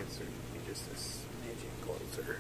it's certainly just a smidgen closer.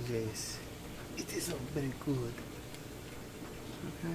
Yes, it is all very good. Okay.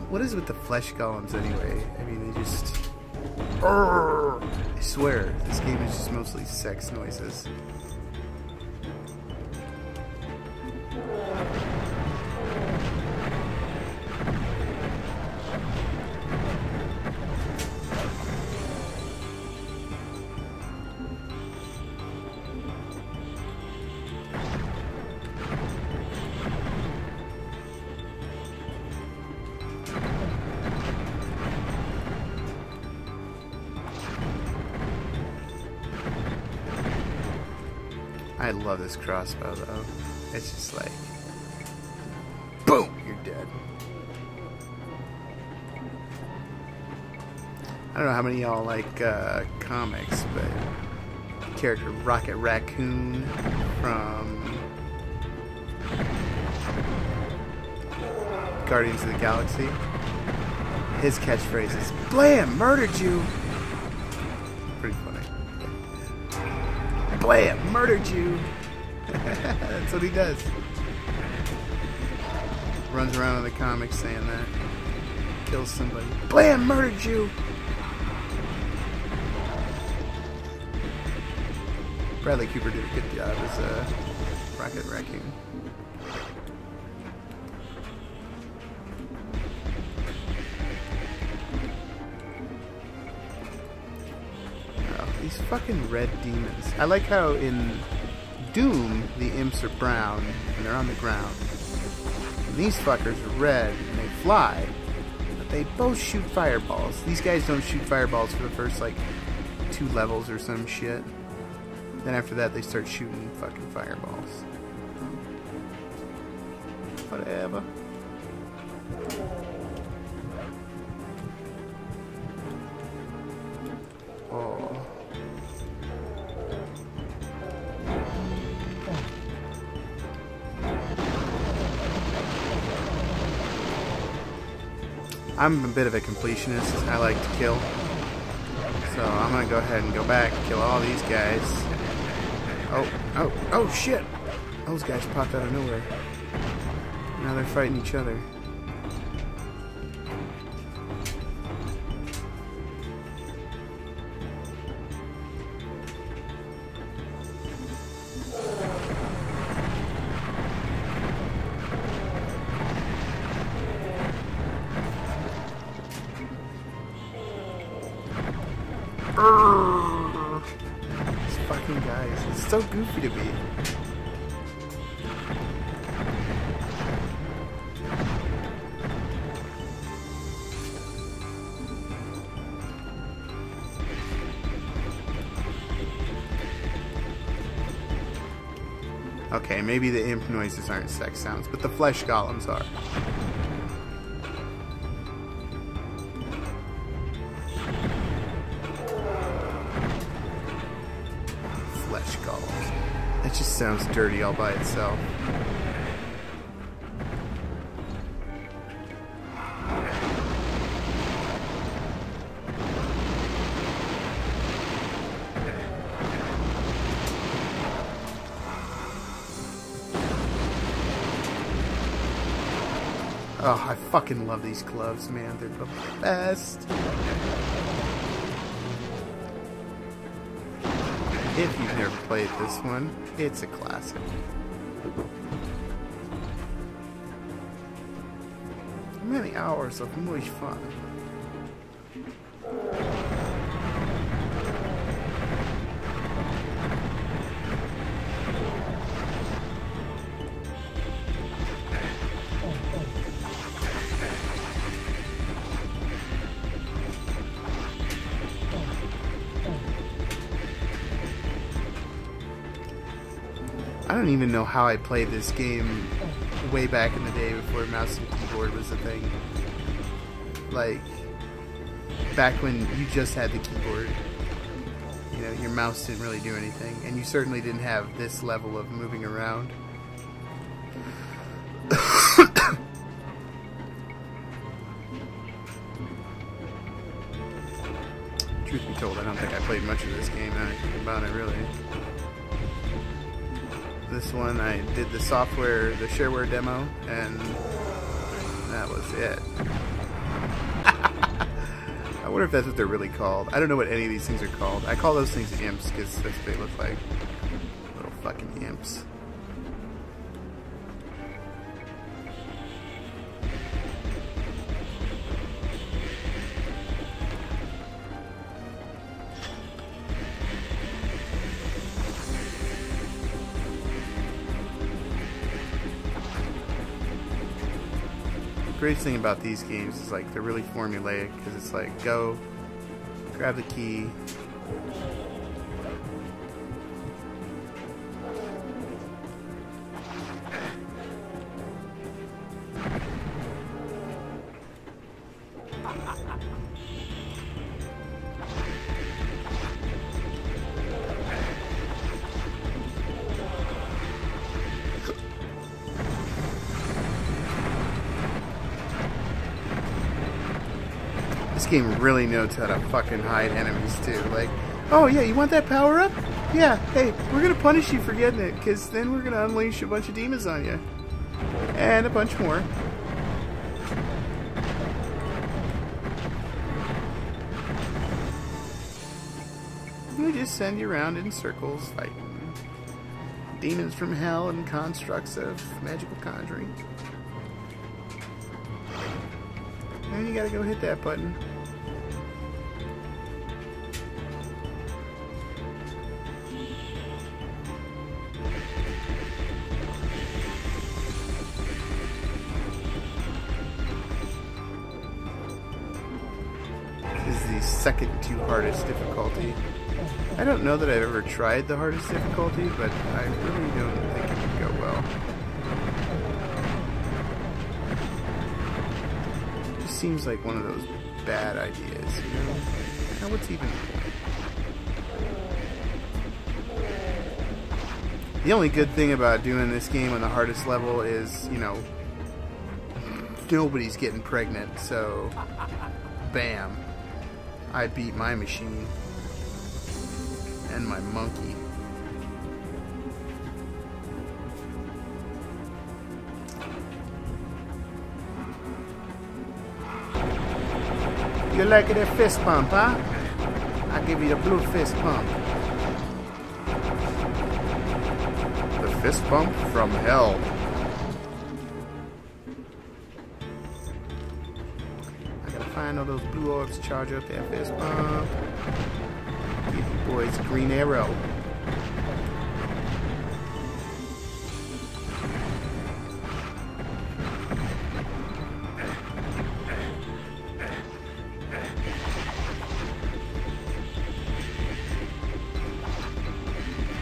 What is with the flesh golems anyway? I mean, they just... I swear, this game is just mostly sex noises. I love this crossbow though. It's just like, boom, you're dead. I don't know how many of y'all like comics, but the character Rocket Raccoon from Guardians of the Galaxy, his catchphrase is "Blam! Murdered you!" Pretty funny. Blam! Murdered you! That's what he does. Runs around in the comics saying that. Kills somebody. Blam! Murdered you! Bradley Cooper did a good job as a Rocket Raccoon. These fucking red demons. I like how in Doom the imps are brown and they're on the ground. And these fuckers are red and they fly, but they both shoot fireballs. These guys don't shoot fireballs for the first like 2 levels or some shit. Then after that they start shooting fucking fireballs. Whatever. Oh. I'm a bit of a completionist. I like to kill. So I'm gonna go ahead and go back and kill all these guys. Oh shit! Those guys popped out of nowhere. Now they're fighting each other. These fucking guys. It's so goofy to me. Okay, maybe the imp noises aren't sex sounds, but the flesh golems are. Flesh golems. That just sounds dirty all by itself. Oh, I fucking love these gloves, man. They're the best. If you've never played this one, it's a classic. Many hours of much fun. I don't even know how I played this game way back in the day before mouse and keyboard was a thing. Like, back when you just had the keyboard. You know, your mouse didn't really do anything. And you certainly didn't have this level of moving around. Truth be told, I don't think I played much of this game now I think about it, really. This one, I did the software, the shareware demo, and that was it. I wonder if that's what they're really called. I don't know what any of these things are called. I call those things imps because that's what they look like. Little fucking imps. The greatest thing about these games is like they're really formulaic because it's like go, grab the key, game really knows how to fucking hide enemies too. Like, oh yeah, you want that power up? Yeah, hey, we're gonna punish you for getting it, because then we're gonna unleash a bunch of demons on you. And a bunch more. We just send you around in circles fighting demons from hell and constructs of magical conjuring. And you gotta go hit that button. This is the second to hardest difficulty. I don't know that I've ever tried the hardest difficulty, but I really don't think it would go well. It just seems like one of those bad ideas, you know? Now what's even... The only good thing about doing this game on the hardest level is, you know, nobody's getting pregnant, so bam, I beat my machine. And my monkey. You like it a fist pump, huh? I'll give you the blue fist pump. The fist pump from hell. I gotta find all those blue orbs, charge up that fist pump. Give you boys green arrow.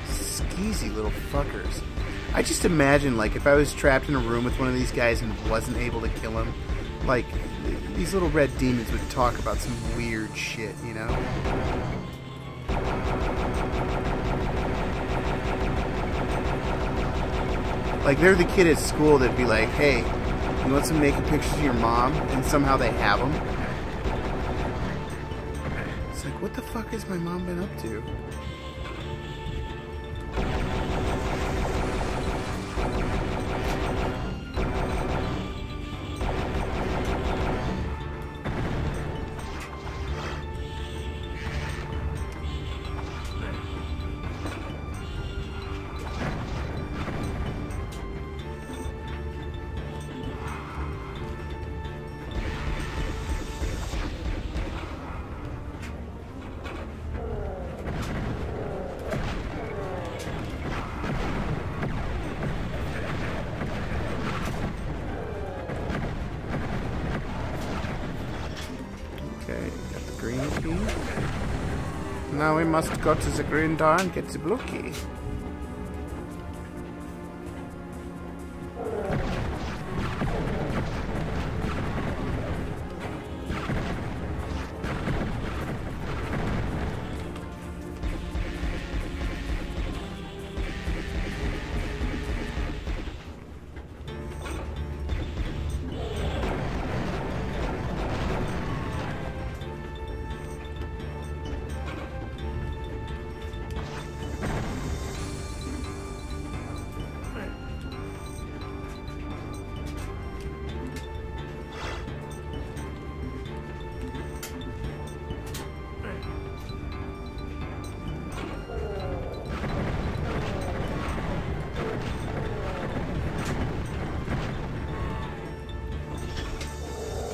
Skeezy little fuckers. I just imagine, like, if I was trapped in a room with one of these guys and wasn't able to kill him, like, these little red demons would talk about some weird shit, you know? Like, they're the kid at school that'd be like, hey, you want some naked pictures of your mom? And somehow they have them. It's like, what the fuck has my mom been up to? Green key. Now we must go to the green door and get the blue key.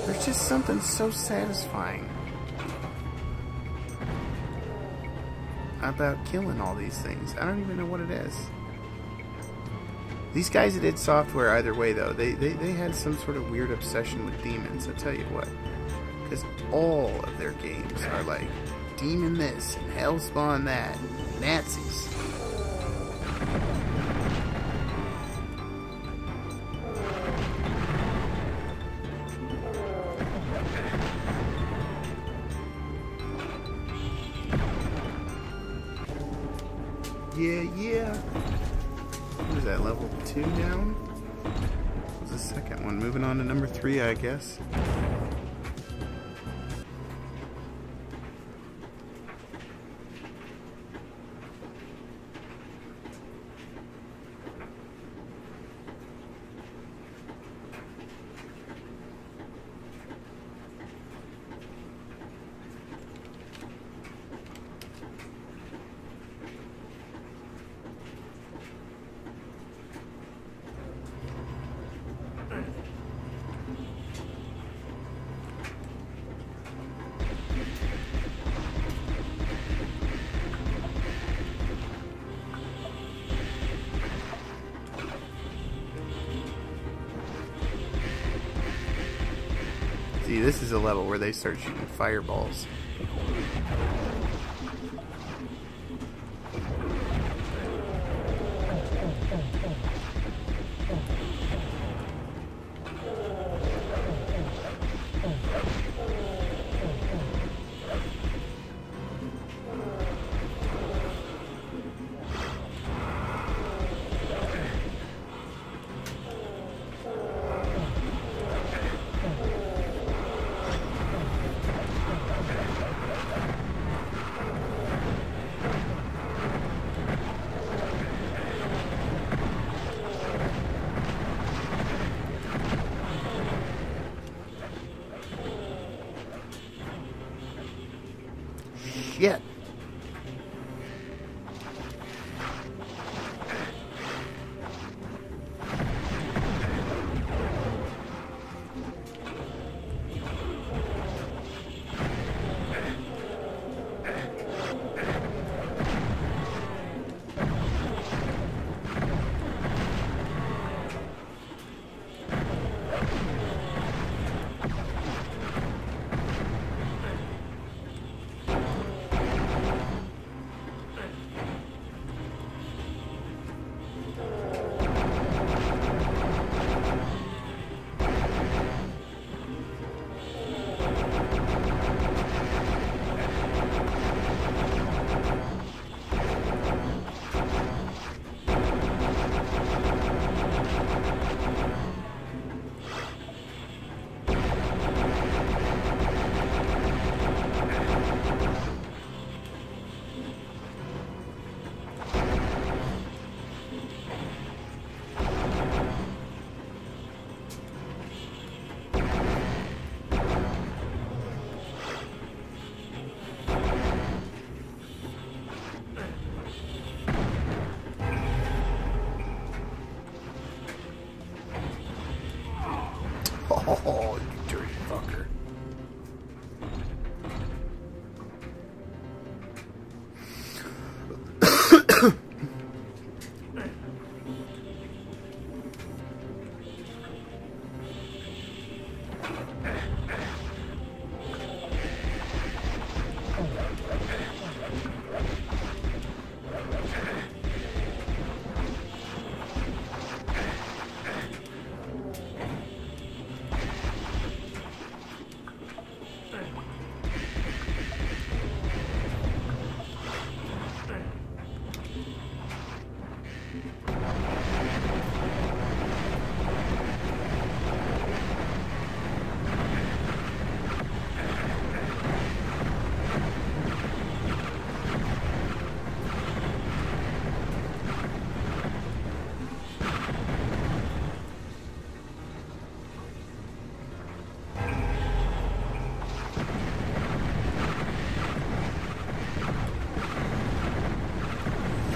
There's just something so satisfying about killing all these things. I don't even know what it is. These guys that did software either way, though, they had some sort of weird obsession with demons, I'll tell you what. Because all of their games are like, demon this, and hellspawn that, and Nazis. Yeah. What is that, level 2 down? What was the second one? Moving on to number 3, I guess. this is a level where they start shooting fireballs. Shit. Oh, you dirty fucker.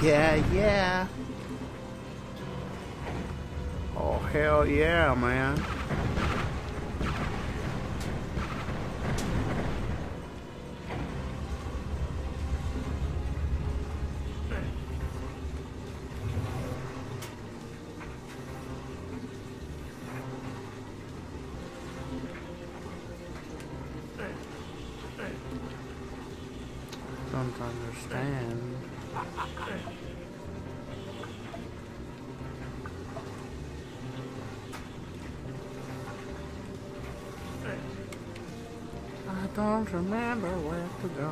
Yeah, yeah. Oh, hell yeah, man. Don't understand. I don't remember where to go.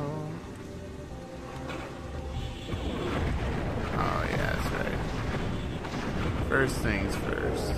Oh yeah, that's right. First things first.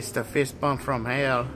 It's the fist bump from hell.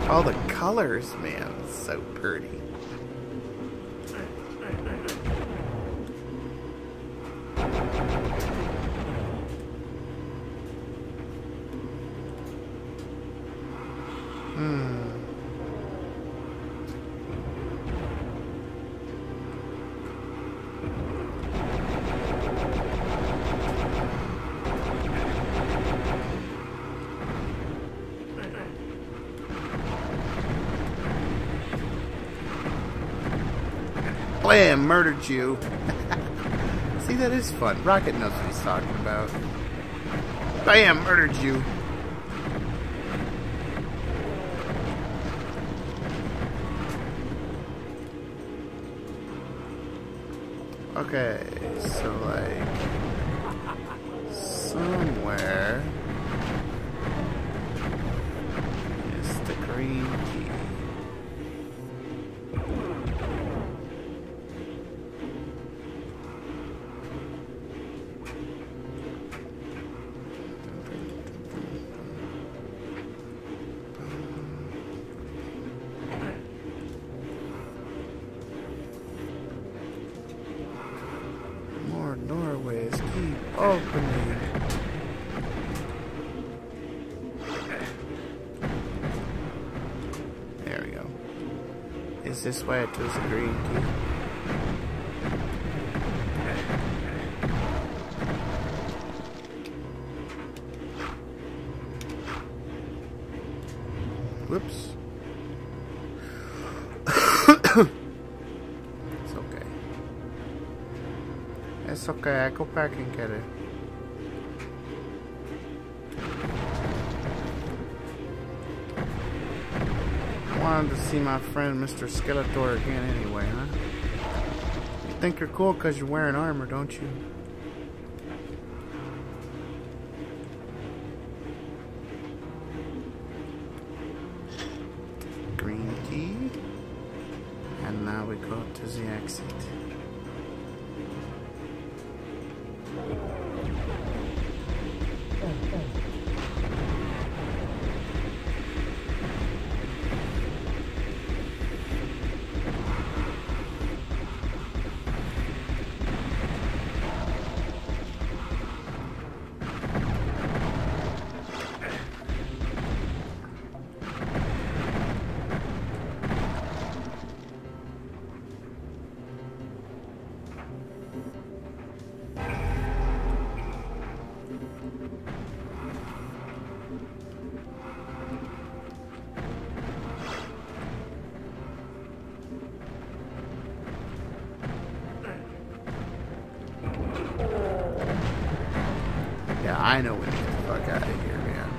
All the colors, man, so pretty. Blam! Murdered you. See, that is fun. Rocket knows what he's talking about. Bam! Murdered you. Okay, so like somewhere is the green key. Doorways keep opening. There we go. Is this way to the green key? Whoops. It's okay, I go back and get it. I wanted to see my friend Mr. Skeletor again anyway, huh? You think you're cool because you're wearing armor, don't you? Green key. And now we go to the exit. Yeah, I know when to get the fuck out of here, man.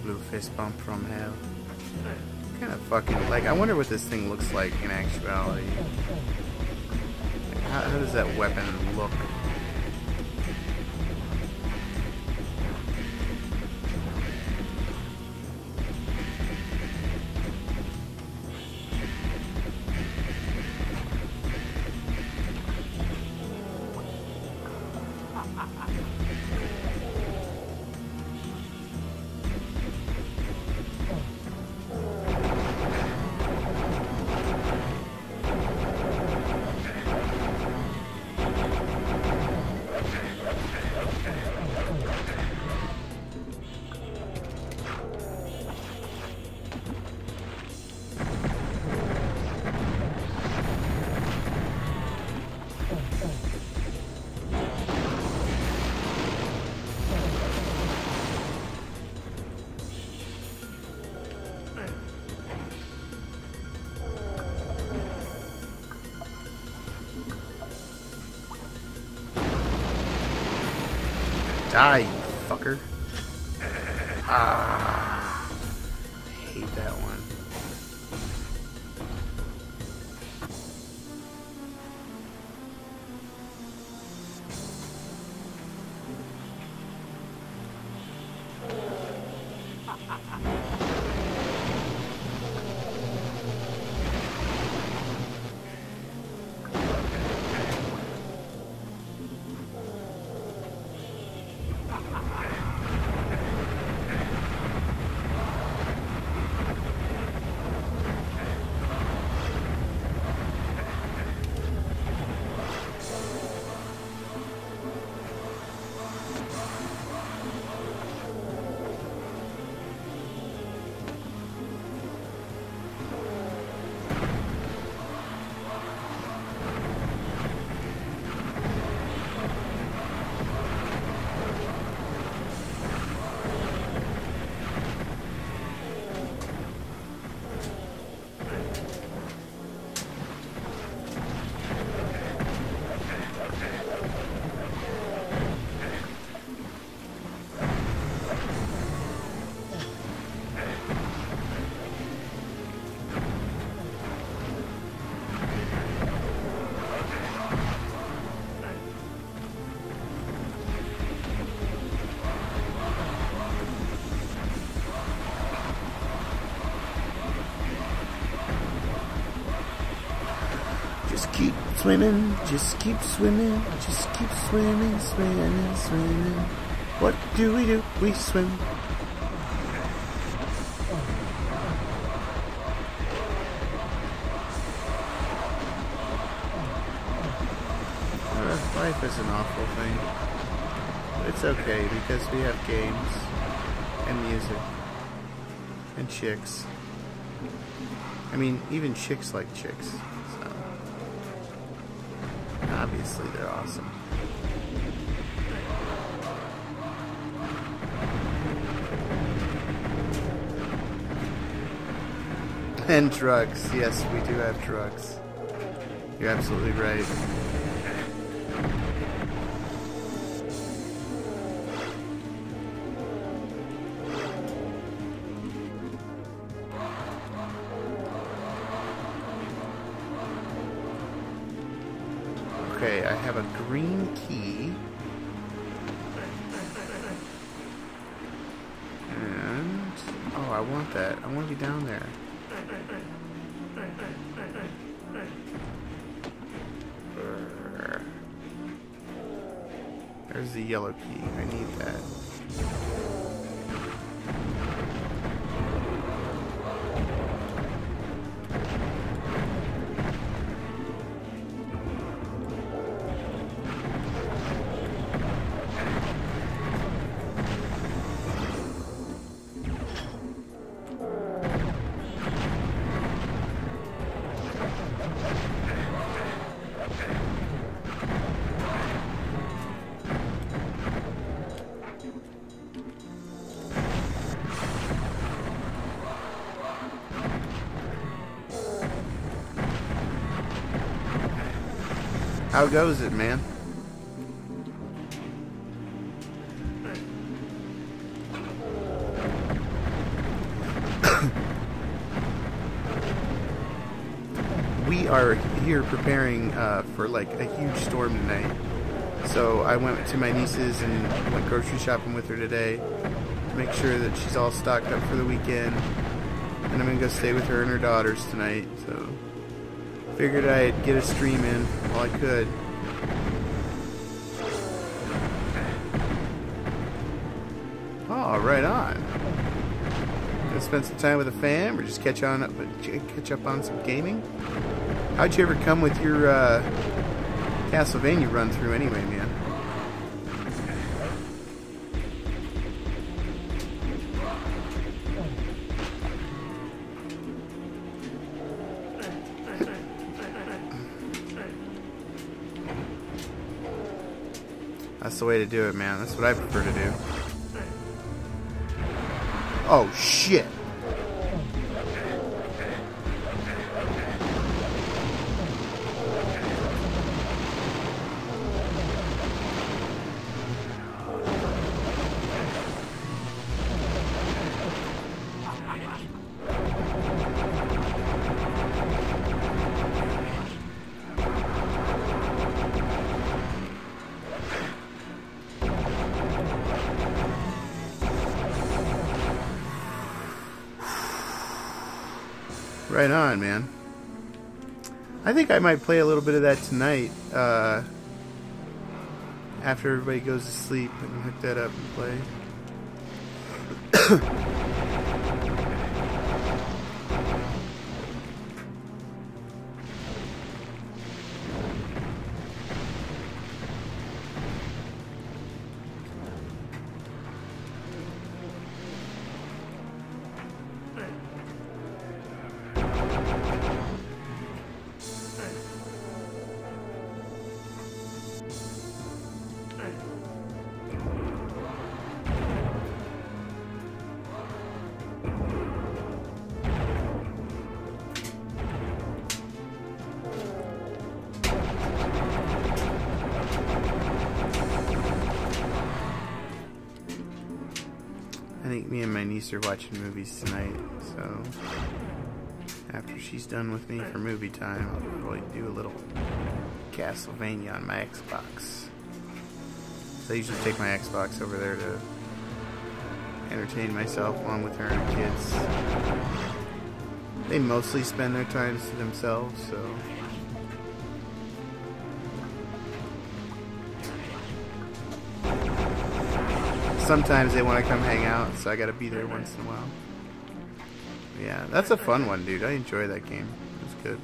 Blue fist bump from hell. Kind of fucking, like, I wonder what this thing looks like in actuality. Like, how does that weapon look? Die, you fucker. Ah. I hate that one. Just keep swimming, just keep swimming, just keep swimming, swimming, swimming. What do? We swim. Life is an awful thing. But it's okay because we have games and music and chicks. I mean, even chicks like chicks. So obviously they're awesome. And drugs. Yes, we do have drugs. You're absolutely right. Okay, I have a green key. And... oh, I want that. I want to be down there. There's the yellow key. I need that. How goes it, man? We are here preparing for like a huge storm tonight. So I went to my niece's and went grocery shopping with her today to make sure that she's all stocked up for the weekend. And I'm gonna go stay with her and her daughters tonight. So figured I'd get a stream in while I could. Oh, right on. Gonna spend some time with the fam, or just catch up on some gaming. How'd you ever come with your Castlevania run through anyway, man? That's the way to do it, man. That's what I prefer to do. Oh, shit. Right on, man. I think I might play a little bit of that tonight, after everybody goes to sleep, and hook that up and play. I think me and my niece are watching movies tonight, so after she's done with me for movie time, I'll probably do a little Castlevania on my Xbox. So I usually take my Xbox over there to entertain myself along with her and kids. They mostly spend their time to themselves, so... Sometimes they want to come hang out, so I gotta be there once in a while. Yeah, that's a fun one, dude. I enjoy that game. It's good.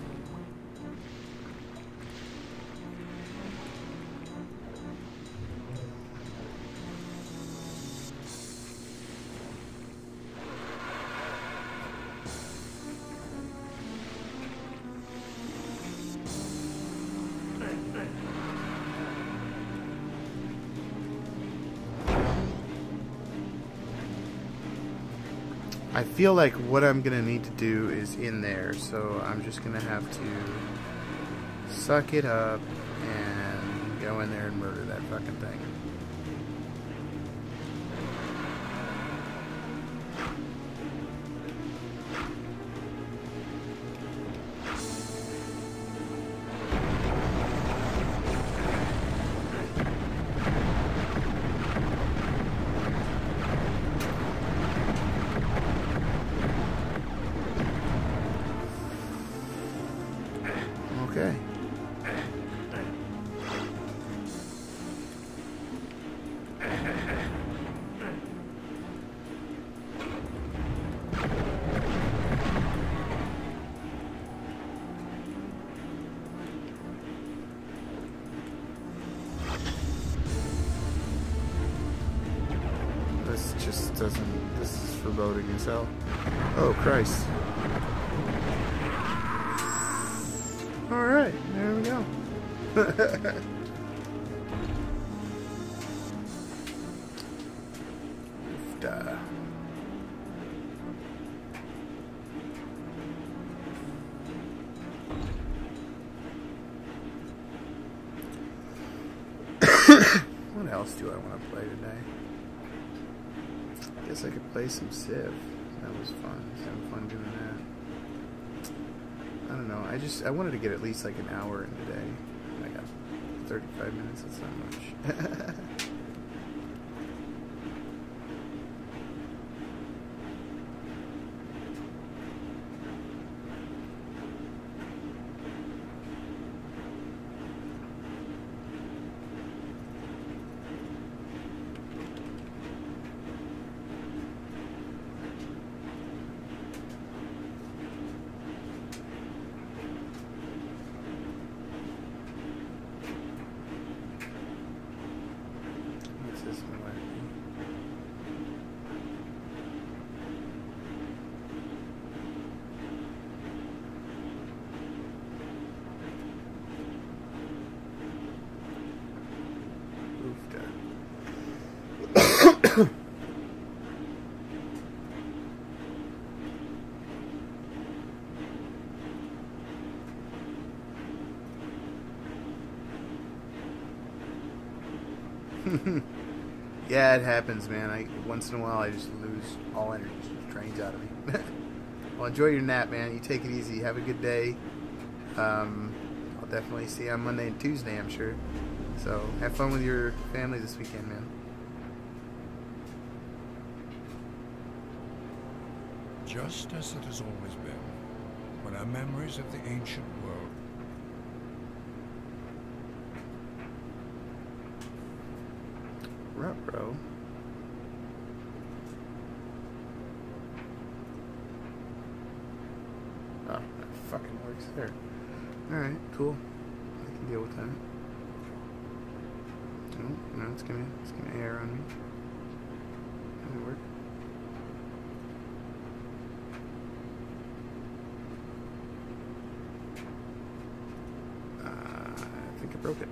I feel like what I'm gonna need to do is in there, so I'm just gonna have to suck it up and go in there and murder that fucking thing. Okay. This just doesn't... This is foreboding as hell. Oh, Christ. Alright, there we go. What else do I want to play today? I guess I could play some Civ. That was fun. I was having fun doing that. I don't know. I wanted to get at least like an hour in today. I got 35 minutes. That's not much. Yeah, it happens, man. Once in a while I just lose all energy. It just drains out of me. Well, enjoy your nap, man. You take it easy. Have a good day. I'll definitely see you on Monday and Tuesday, I'm sure. So have fun with your family this weekend, man. Just as it has always been, are memories of the ancient world. Ruh-roh. Oh, that fucking works there. Alright, cool. I can deal with that. Oh, no, it's gonna air on me. That'll work. I think I broke it.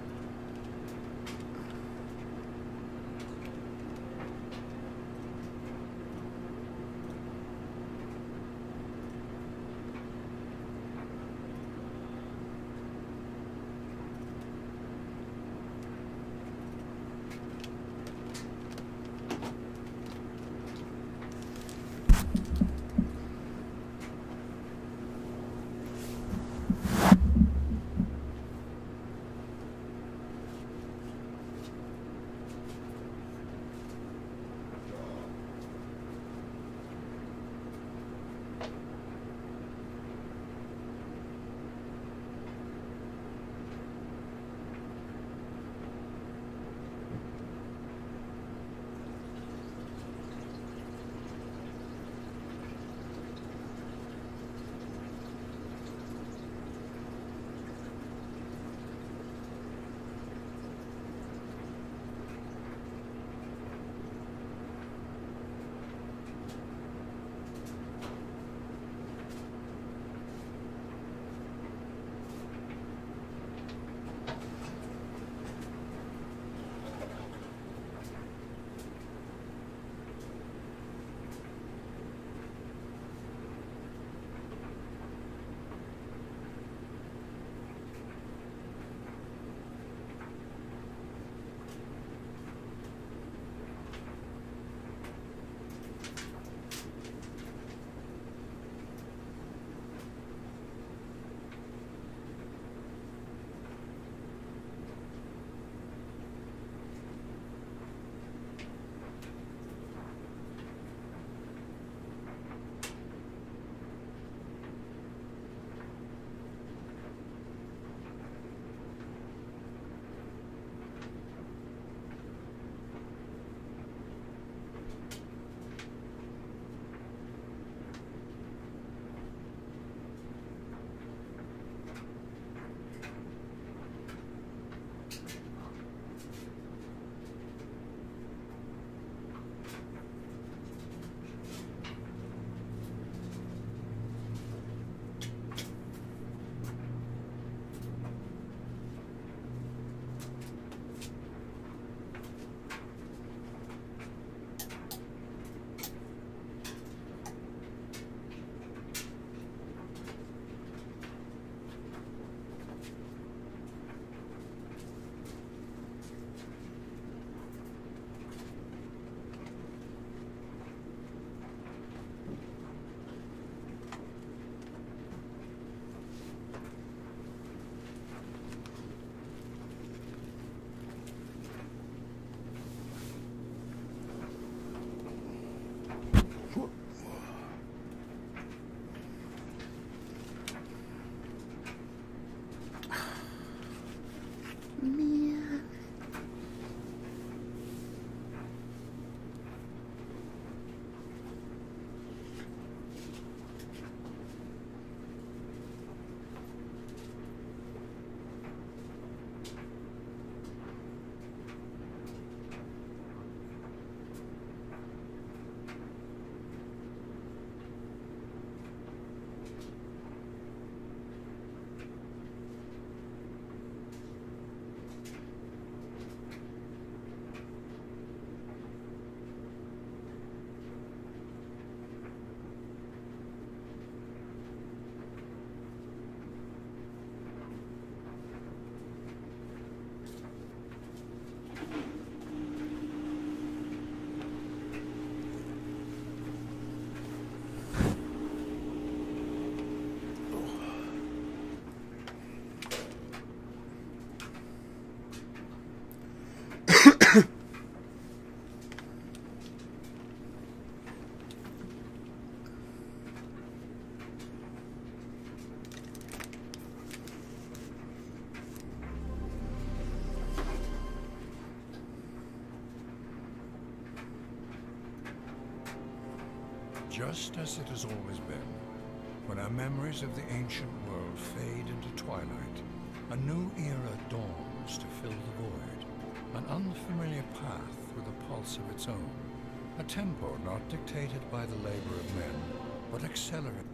Just as it has always been, when our memories of the ancient world fade into twilight, a new era dawns to fill the void, an unfamiliar path with a pulse of its own, a tempo not dictated by the labor of men, but accelerated.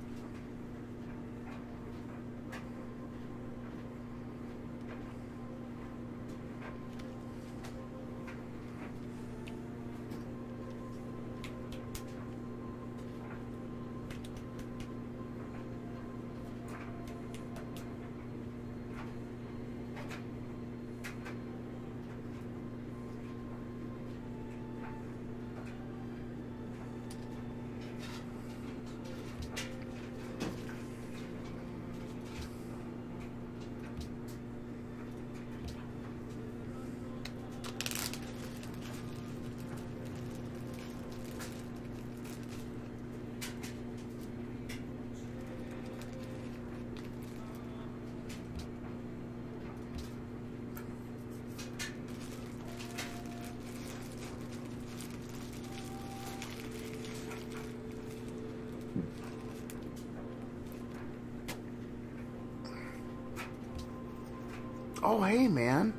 Oh, hey, man.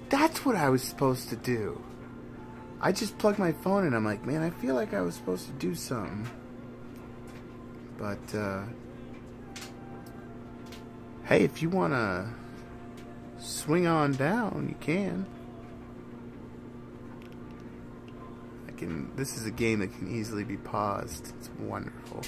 That's what I was supposed to do. I just plugged my phone in. I'm like, man, I feel like I was supposed to do something. But, hey, if you want to swing on down, you can. This is a game that can easily be paused. It's wonderful.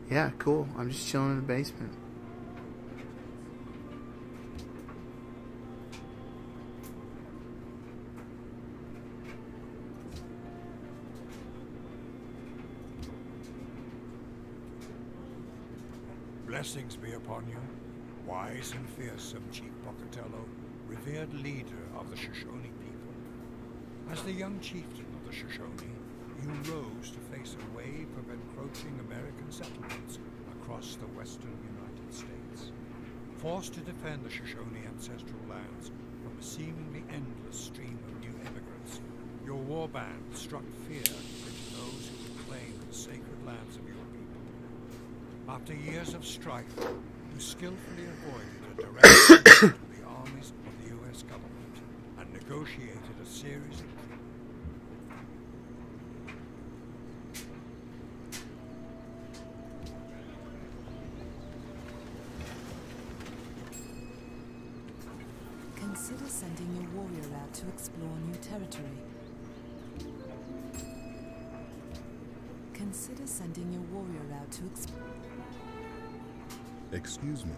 Yeah, cool. I'm just chilling in the basement. Blessings be upon you, wise and fearsome Chief Pocatello, revered leader of the Shoshone people. As the young chieftain of the Shoshone, you rose to face a wave of encroaching American settlements across the western United States. Forced to defend the Shoshone ancestral lands from a seemingly endless stream of new immigrants, your war band struck fear into those who would claim the sacred lands of your people. After years of strife, you skillfully avoided a direct attack to the armies of the U.S. government and negotiated a series of Consider sending your warrior out to explore new territory. Consider sending your warrior out to explore. Excuse me.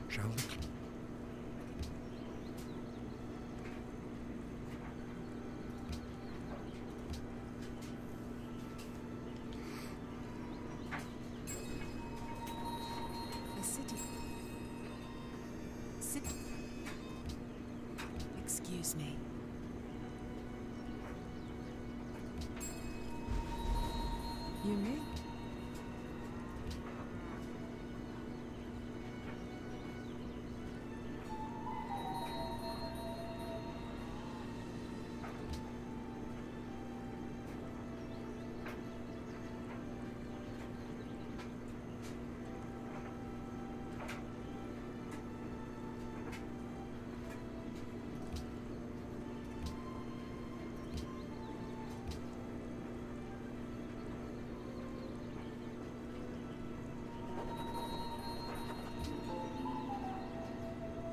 Shall the A city. Excuse me. You knew?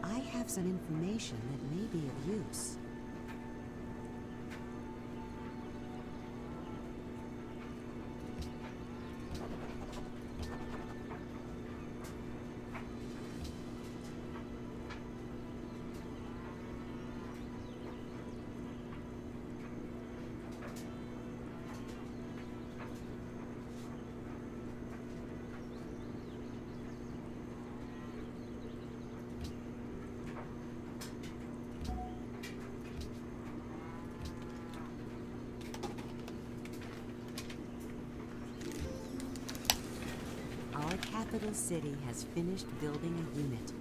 I have some information that may be of use. Our capital city has finished building a unit.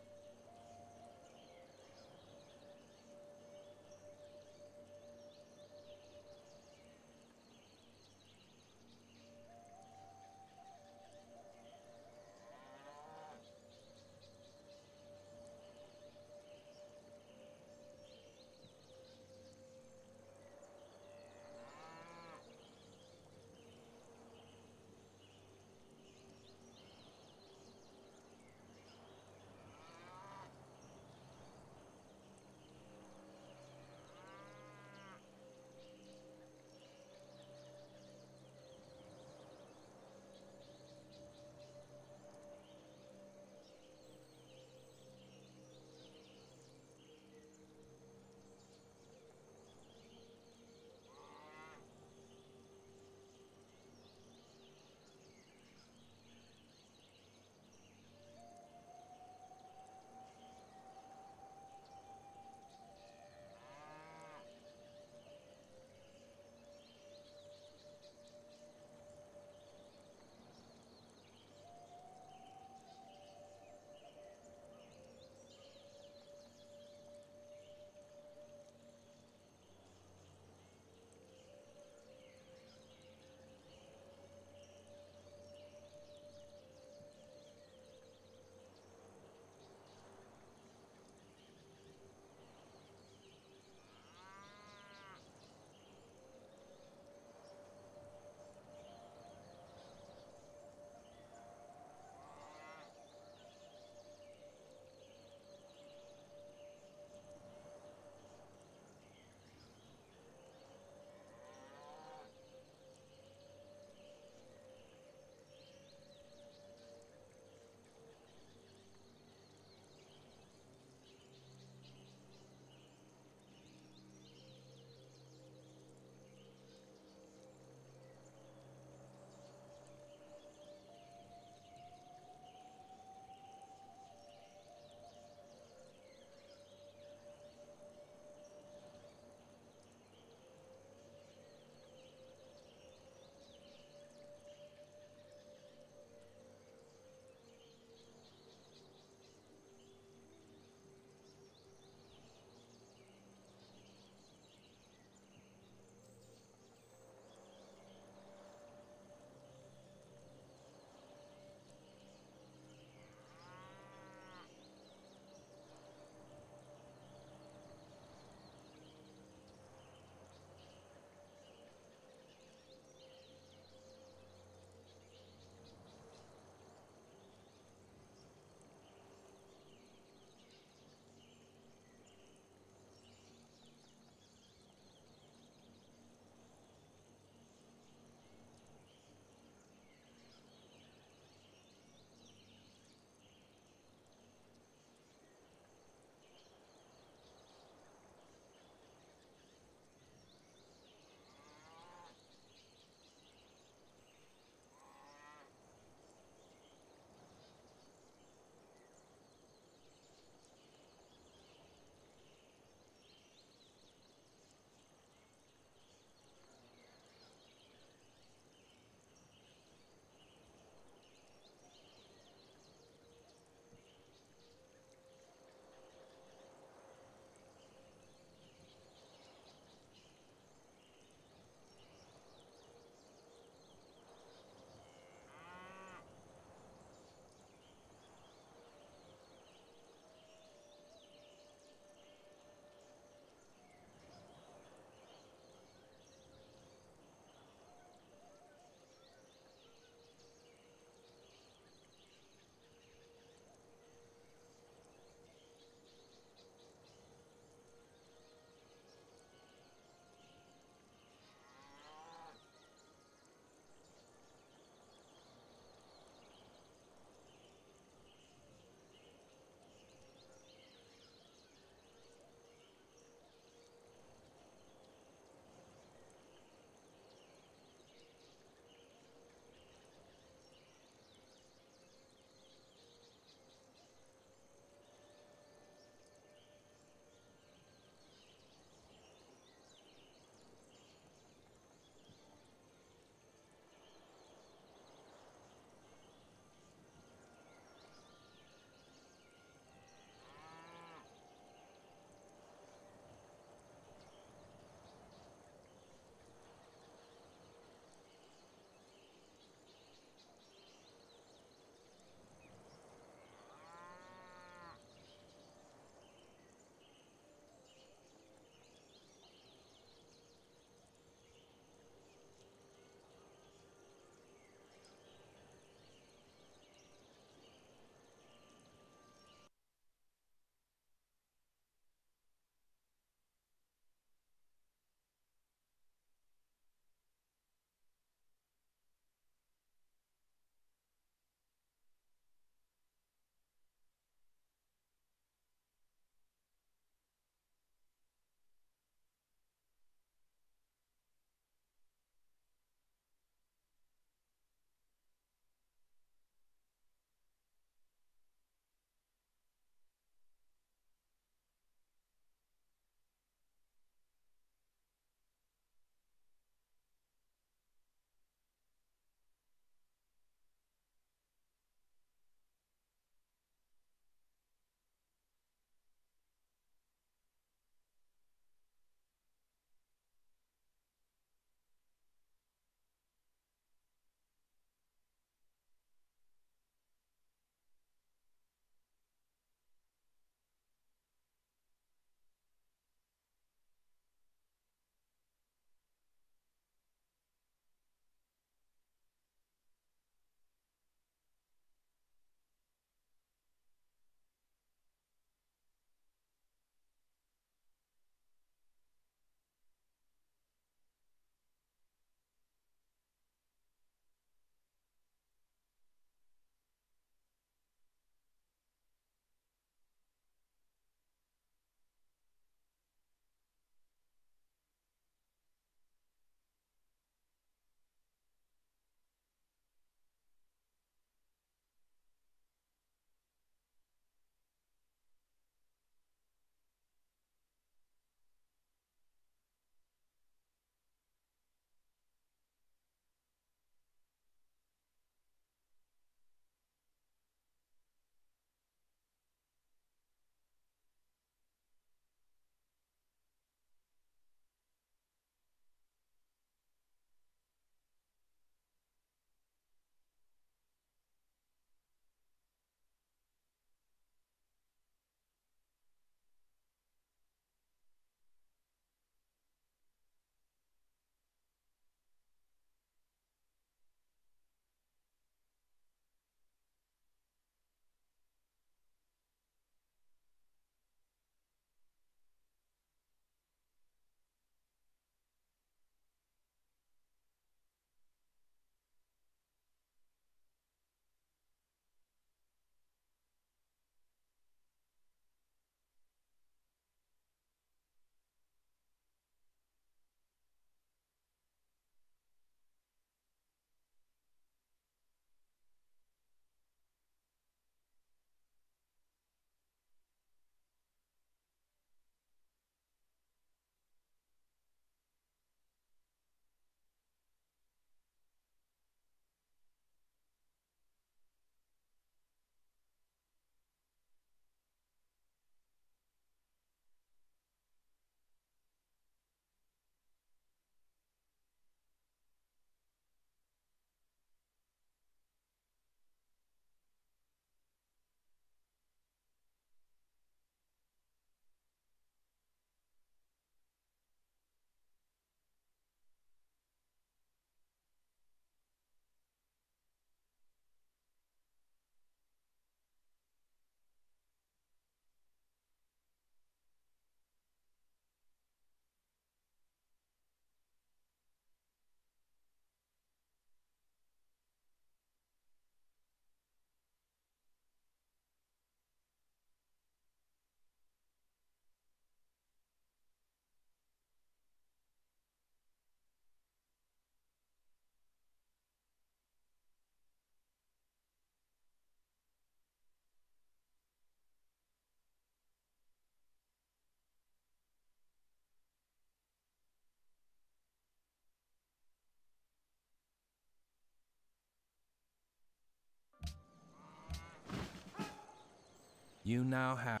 You now have...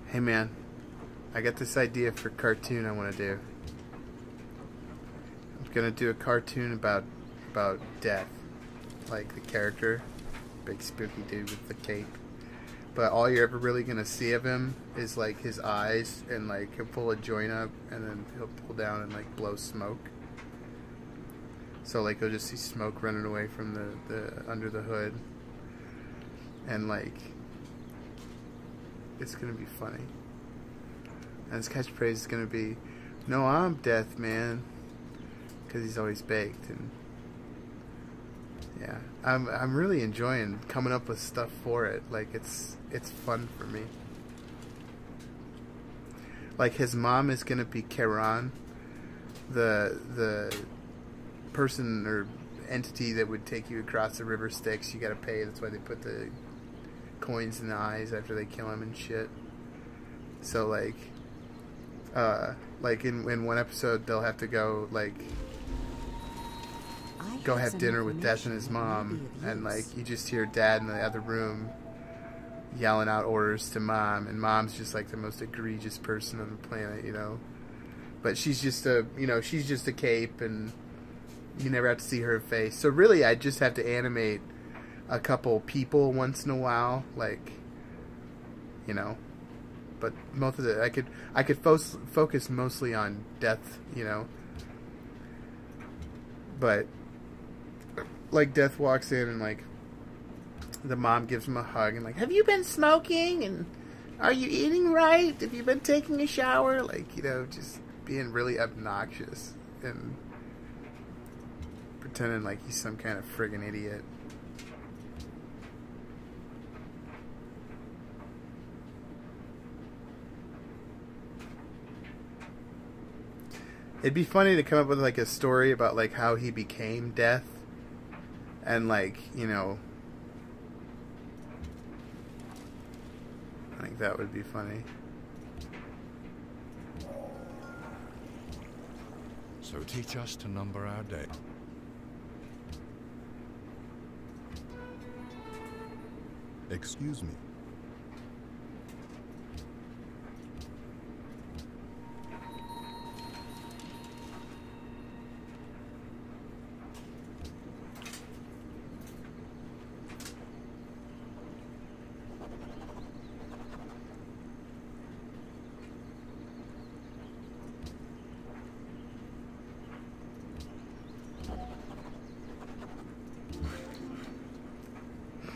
Hey man, I got this idea for a cartoon I want to do. I'm gonna do a cartoon about death, like the character, big spooky dude with the cape. But all you're ever really gonna see of him is like his eyes, and like he'll pull a joint up and then he'll pull down and like blow smoke. So like you'll just see smoke running away from the under the hood, and like it's gonna be funny. And his catchphrase is gonna be, "No, I'm Deathman," because he's always baked. And yeah, I'm really enjoying coming up with stuff for it. Like it's fun for me. Like his mom is gonna be Charon, the person or entity that would take you across the river Styx. You gotta pay. That's why they put the coins in the eyes after they kill him and shit. So like in one episode they'll have to go have dinner with Death and his mom, and like you just hear Dad in the other room yelling out orders to Mom, and Mom's just like the most egregious person on the planet, you know. But she's just a cape, and you never have to see her face. So really I just have to animate a couple people once in a while, like, you know. But most of I could focus mostly on Death, you know. But like Death walks in and like the mom gives him a hug and like, "Have you been smoking? And are you eating right? Have you been taking a shower?" Like, you know, just being really obnoxious and pretending like he's some kind of friggin' idiot. It'd be funny to come up with like a story about like how he became Death, and like, you know, I think that would be funny. So teach us to number our day. Excuse me.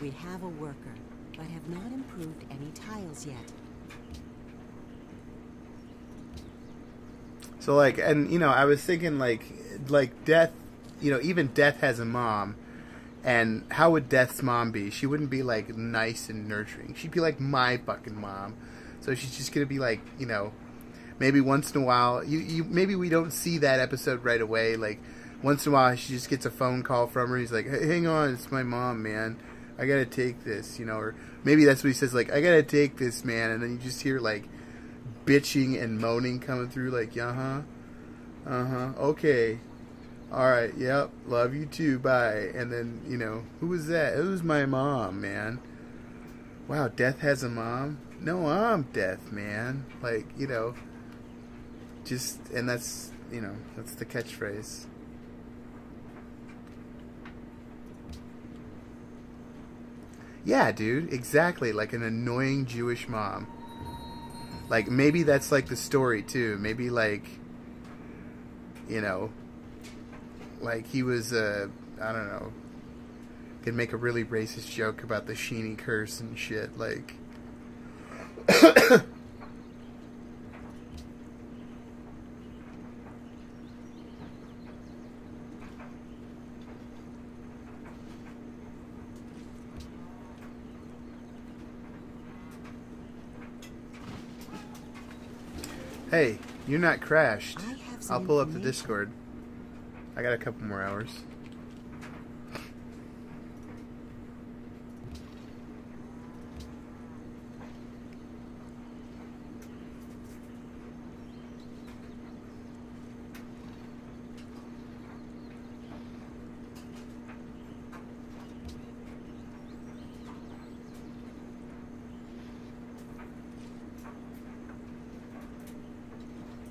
We have a worker, but have not improved any tiles yet. So like, and you know, I was thinking like Death, you know, even Death has a mom, and how would Death's mom be? She wouldn't be like nice and nurturing. She'd be like my fucking mom. So she's just gonna be like, you know, maybe once in a while, maybe we don't see that episode right away. Like once in a while, she just gets a phone call from her. He's like, "Hey, hang on, it's my mom, man. I gotta take this, you know, or maybe that's what he says, like, I gotta take this, man, and then you just hear, like, bitching and moaning coming through, like, okay, alright, yep, love you too, bye, and then, you know, who was that? It was my mom, man. Wow, Death has a mom? No, I'm Death, man. Like, you know, just, and that's, you know, that's the catchphrase. Yeah, dude, exactly, like an annoying Jewish mom. Like, maybe that's, like, the story, too. Maybe, like, you know, like, he was, I don't know, could make a really racist joke about the Sheeny curse and shit, like... Hey, you're not crashed. I'll pull up the Discord. I got a couple more hours.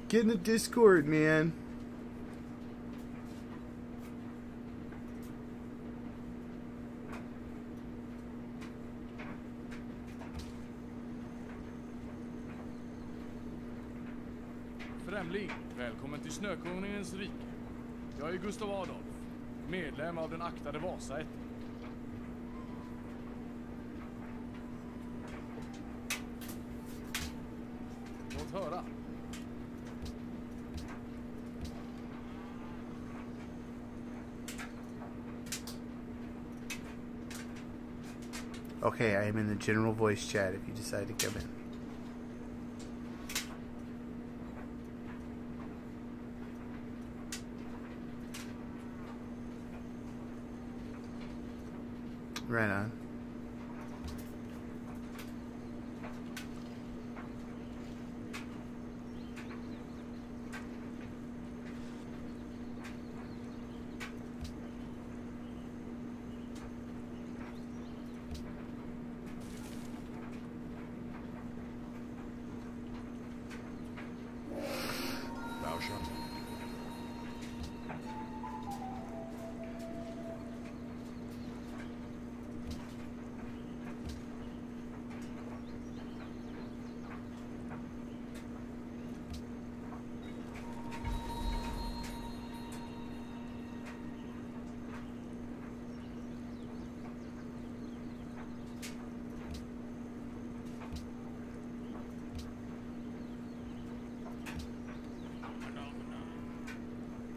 Get in the Discord, man. Främling, välkommen till Snökonungens rike. Jag är Gustav Adolf, medlem av den aktade Vasaätten. Låt höra. Okay, I am in the general voice chat if you decide to come in. Right on.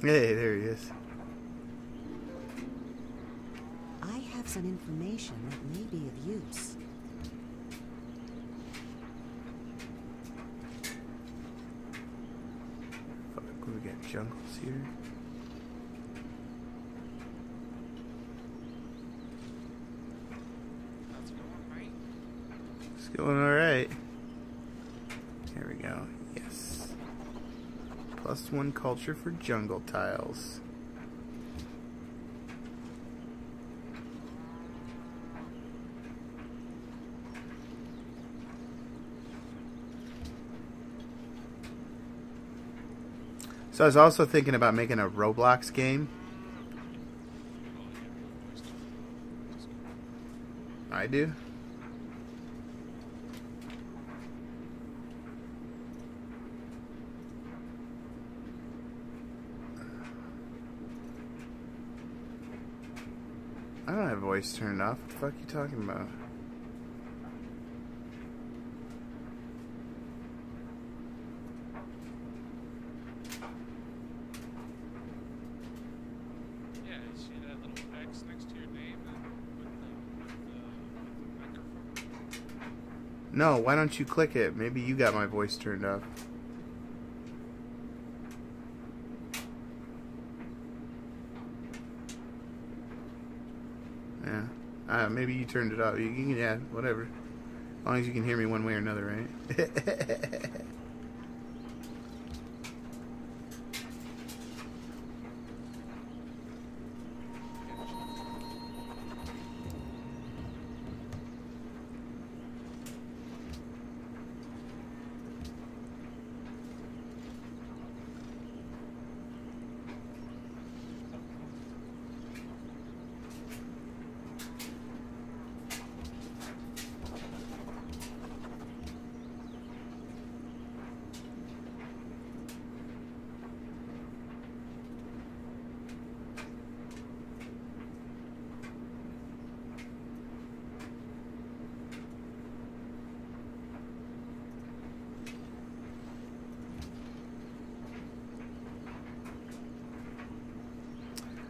Hey, there he is. I have some information that may be of use. Fuck, we got jungles here. It's going alright. Here we go. Yes. +1 culture for jungle tiles. So I was also thinking about making a Roblox game. I do. I don't have voice turned off. What the fuck are you talking about? Yeah, you see that little X next to your name with the microphone? No, why don't you click it? Maybe you got my voice turned off. Yeah. Maybe you turned it off. You can, yeah, whatever. As long as you can hear me one way or another, right?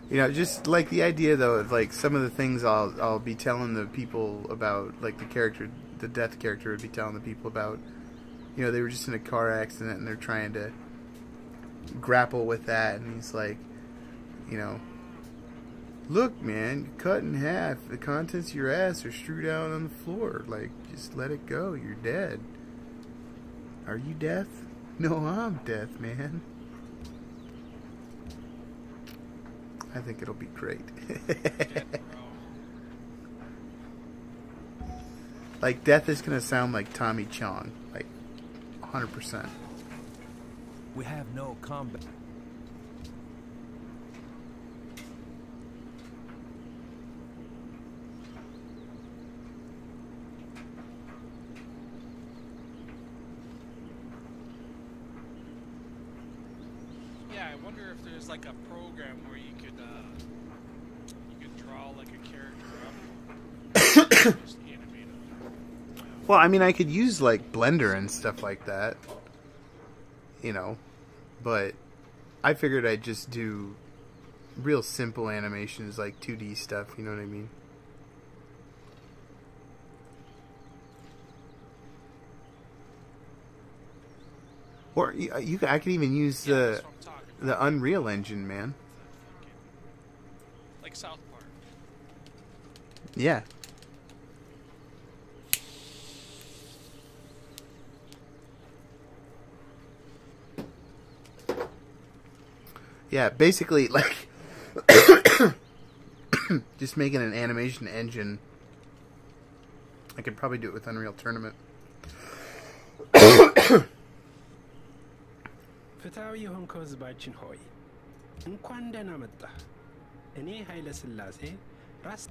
You know, just like the idea though of like some of the things I'll be telling the people about, like the death character would be telling the people about. You know, they were just in a car accident and they're trying to grapple with that, and he's like, you know, look, man, you're cut in half. The contents of your ass are strewed out on the floor. Like, just let it go. You're dead. Are you death? No, I'm death, man. I think it'll be great. Like, death is gonna sound like Tommy Chong, like 100%. We have no combat. Yeah, I wonder if there's like a program where you could draw like a character up, just animate it. Well, I mean, I could use like Blender and stuff like that, you know, but I figured I'd just do real simple animations, like 2D stuff, you know what I mean? Or I could even use the Unreal Engine, man. Like South Park. Yeah. Yeah, basically, like, just making an animation engine. I could probably do it with Unreal Tournament. ፍትሐዊ የሆንከው ህዝባችን ሆይ እንኳን ደህና መጣህ። እኔ ኃይለ ሥላሴ ራስ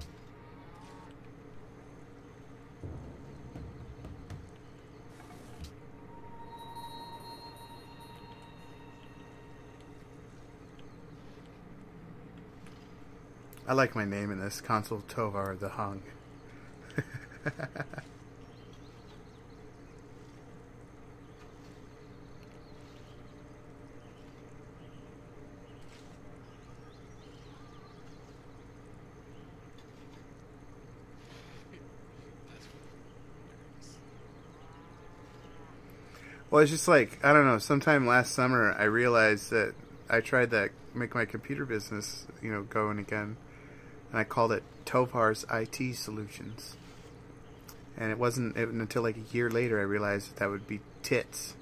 I like my name in this, Consul Tovar the Hung. Well, it's just like, I don't know, sometime last summer I realized that I tried to make my computer business, you know, going again. And I called it Tovar's IT Solutions. And it wasn't until like a year later I realized that would be tits.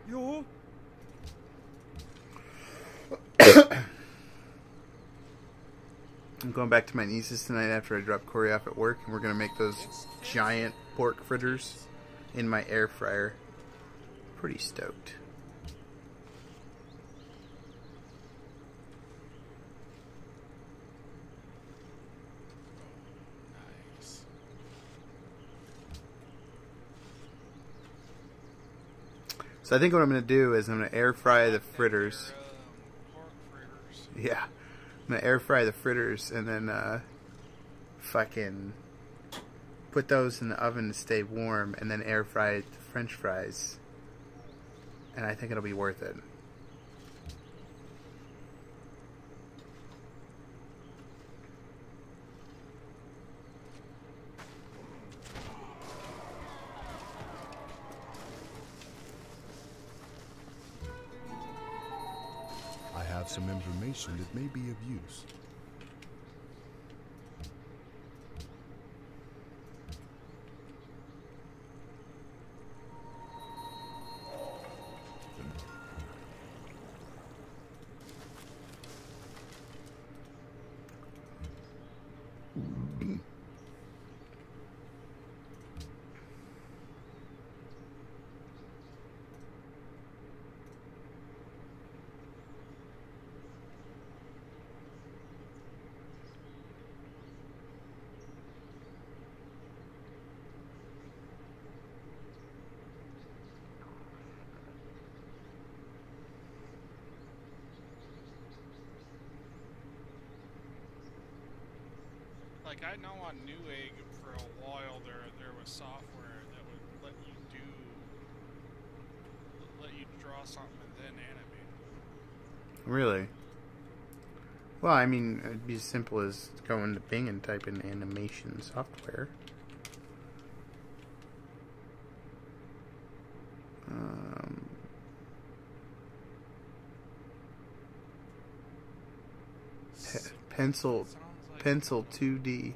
Yo. I'm going back to my niece's tonight after I drop Corey off at work, and we're going to make those giant pork fritters in my air fryer. Pretty stoked. So I think what I'm going to do is I'm going to air fry the fritters. Pork fritters. Yeah. I'm going to air fry the fritters and then fucking put those in the oven to stay warm and then air fry the French fries. And I think it'll be worth it. some information that may be of use. Like, I know on Newegg for a while there was software that would let you draw something and then animate. Really? Well, I mean, it'd be as simple as go into Bing and type in animation software. Pencil 2D.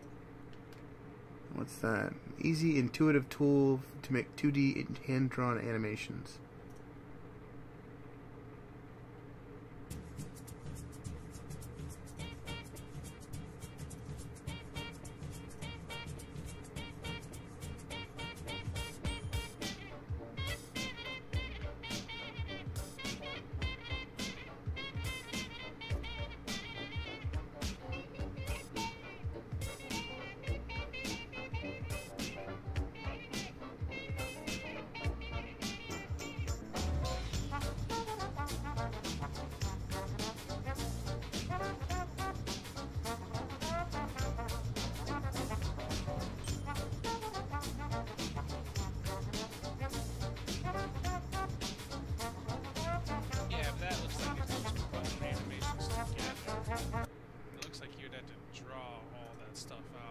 What's that? Easy, intuitive tool to make 2D hand-drawn animations.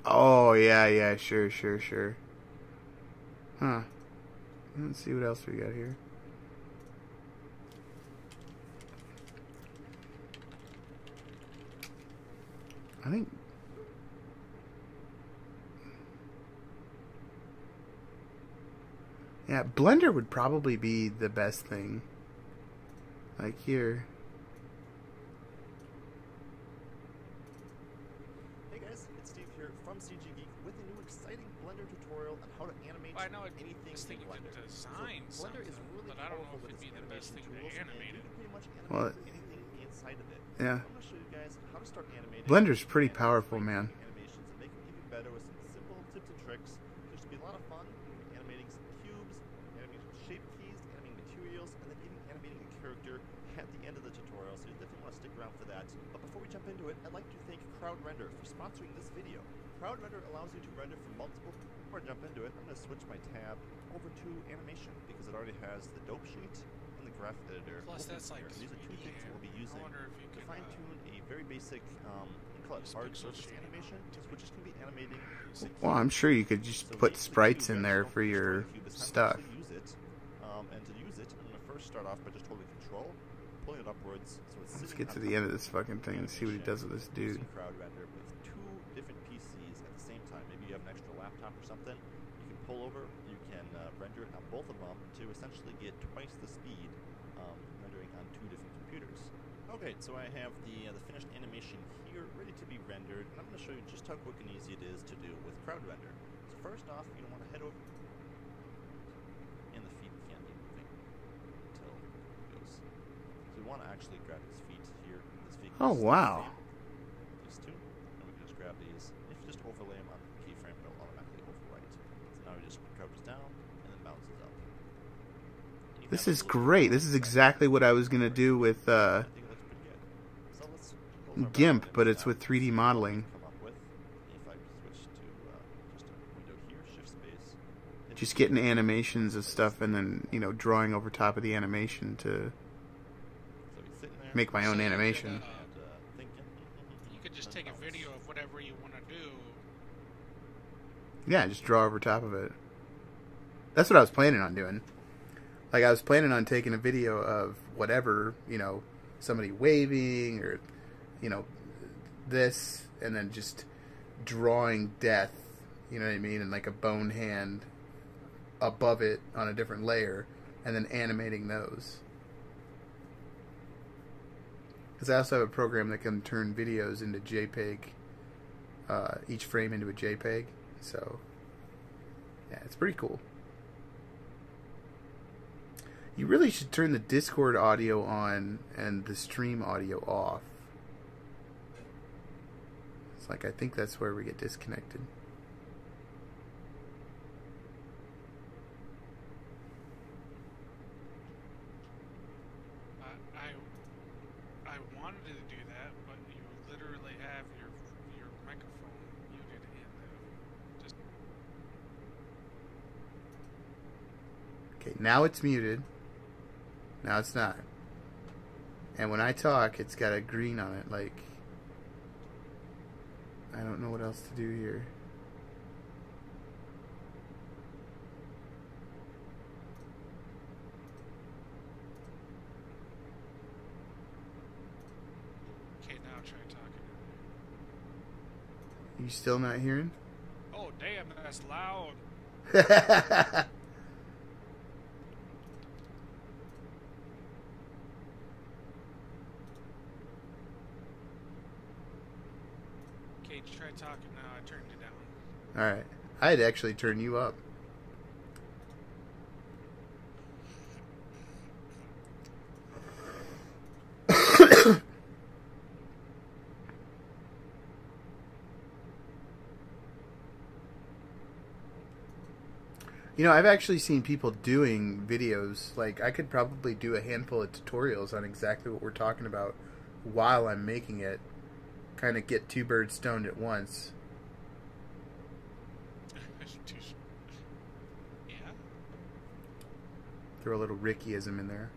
Oh, yeah, sure. Huh. Let's see what else we got here. I think... yeah, Blender would probably be the best thing. Like here. Hey guys, it's Steve here from CG Geek with a new exciting Blender tutorial on how to animate anything in Blender. Design so Blender is really but I don't know if it'd be the best thing to animate it. Pretty much animate anything inside of it. Yeah. I'm going to show you guys how to start animating. Blender's pretty powerful, man. Animations and make them even better with some simple tips and tricks. There's to be a lot of fun animating some cubes, animating some shape keys, animating materials, and then even animating a character at the end of the tutorial. So you definitely want to stick around for that. But before we jump into it, I'd like to thank CrowdRender for sponsoring this video. CrowdRender allows you to render from multiple. Before I jump into it, I'm going to switch my tab over to animation because it already has the dope sheet and the graph editor. Plus, that's like these are two things that we'll be using to fine-tune a very basic hard surface animation, which is going to be animating. Well, I'm sure you could just put sprites in there for your stuff. Use it, and to use it, I'm going to first start off by just holding Control, pulling it upwards. So it's Let's get to the end of this fucking thing and see what he does with this dude. CrowdRender with two different PCs at the same time. Maybe you have an extra laptop or something. You can pull over. You can render it on both of them to essentially get twice the speed, rendering on two different computers. Okay, so I have the finished animation here, ready to be rendered, and I'm going to show you just how quick and easy it is to do with CrowdRender. So first off, you want to head over, and the feet can't be moving until it goes. So we want to actually grab his feet here. This feet Oh, wow. These two, and we can just grab these. If you just overlay them on the keyframe, it'll automatically overwrite. So now he just crouches down and then bounces up. This is great. This is exactly what I was going to do with GIMP, but it's with 3D modeling. Just getting animations of stuff and then, you know, drawing over top of the animation to make my own animation. You could just take a video of whatever you want to do. Yeah, just draw over top of it. That's what I was planning on doing. Like, I was planning on taking a video of whatever, you know, somebody waving or, you know, this, and then just drawing death, you know what I mean, and like a bone hand above it on a different layer, and then animating those. Because I also have a program that can turn videos into JPEG, each frame into a JPEG, so yeah, it's pretty cool. You really should turn the Discord audio on and the stream audio off. It's like, I think that's where we get disconnected. I wanted to do that, but you literally have your microphone muted and just... Okay, now it's muted. Now it's not. And when I talk, it's got a green on it, like... I don't know what else to do here. Okay, now try talking. You still not hearing? Oh, damn, that's loud. Okay, try talking now. I turned it down. Alright. I'd actually turn you up. You know, I've actually seen people doing videos. Like, I could probably do a handful of tutorials on exactly what we're talking about while I'm making it. Kind of get two birds stoned at once. Yeah. Throw a little Rickyism in there.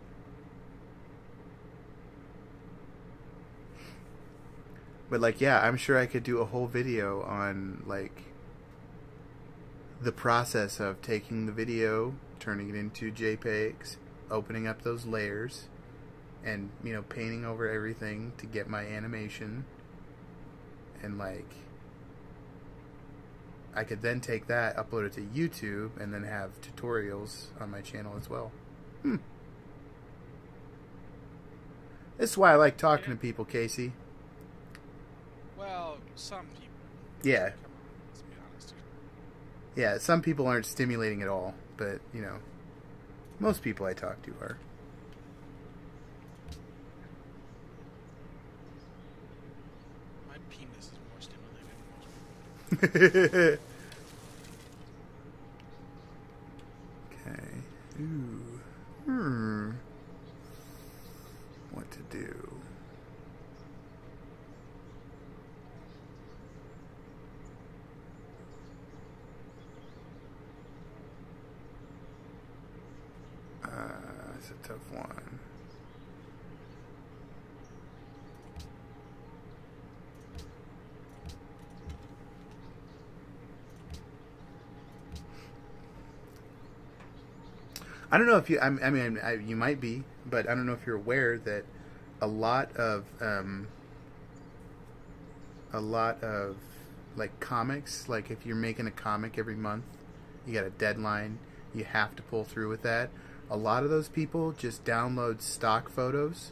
But, like, yeah, I'm sure I could do a whole video on, like, the process of taking the video, turning it into JPEGs, opening up those layers, and, you know, painting over everything to get my animation. And, like, I could then take that, upload it to YouTube, and then have tutorials on my channel as well. This is why I like talking to people, Casey. Well, some people. Yeah. Come on, let's be honest here. Yeah, some people aren't stimulating at all, but, you know, most people I talk to are. My penis is more stimulated than most people. Okay. Ooh. What to do? It's a tough one. I don't know if you. I mean, you might be, but I don't know if you're aware that a lot of like comics. Like if you're making a comic every month, you got a deadline. You have to pull through with that. A lot of those people just download stock photos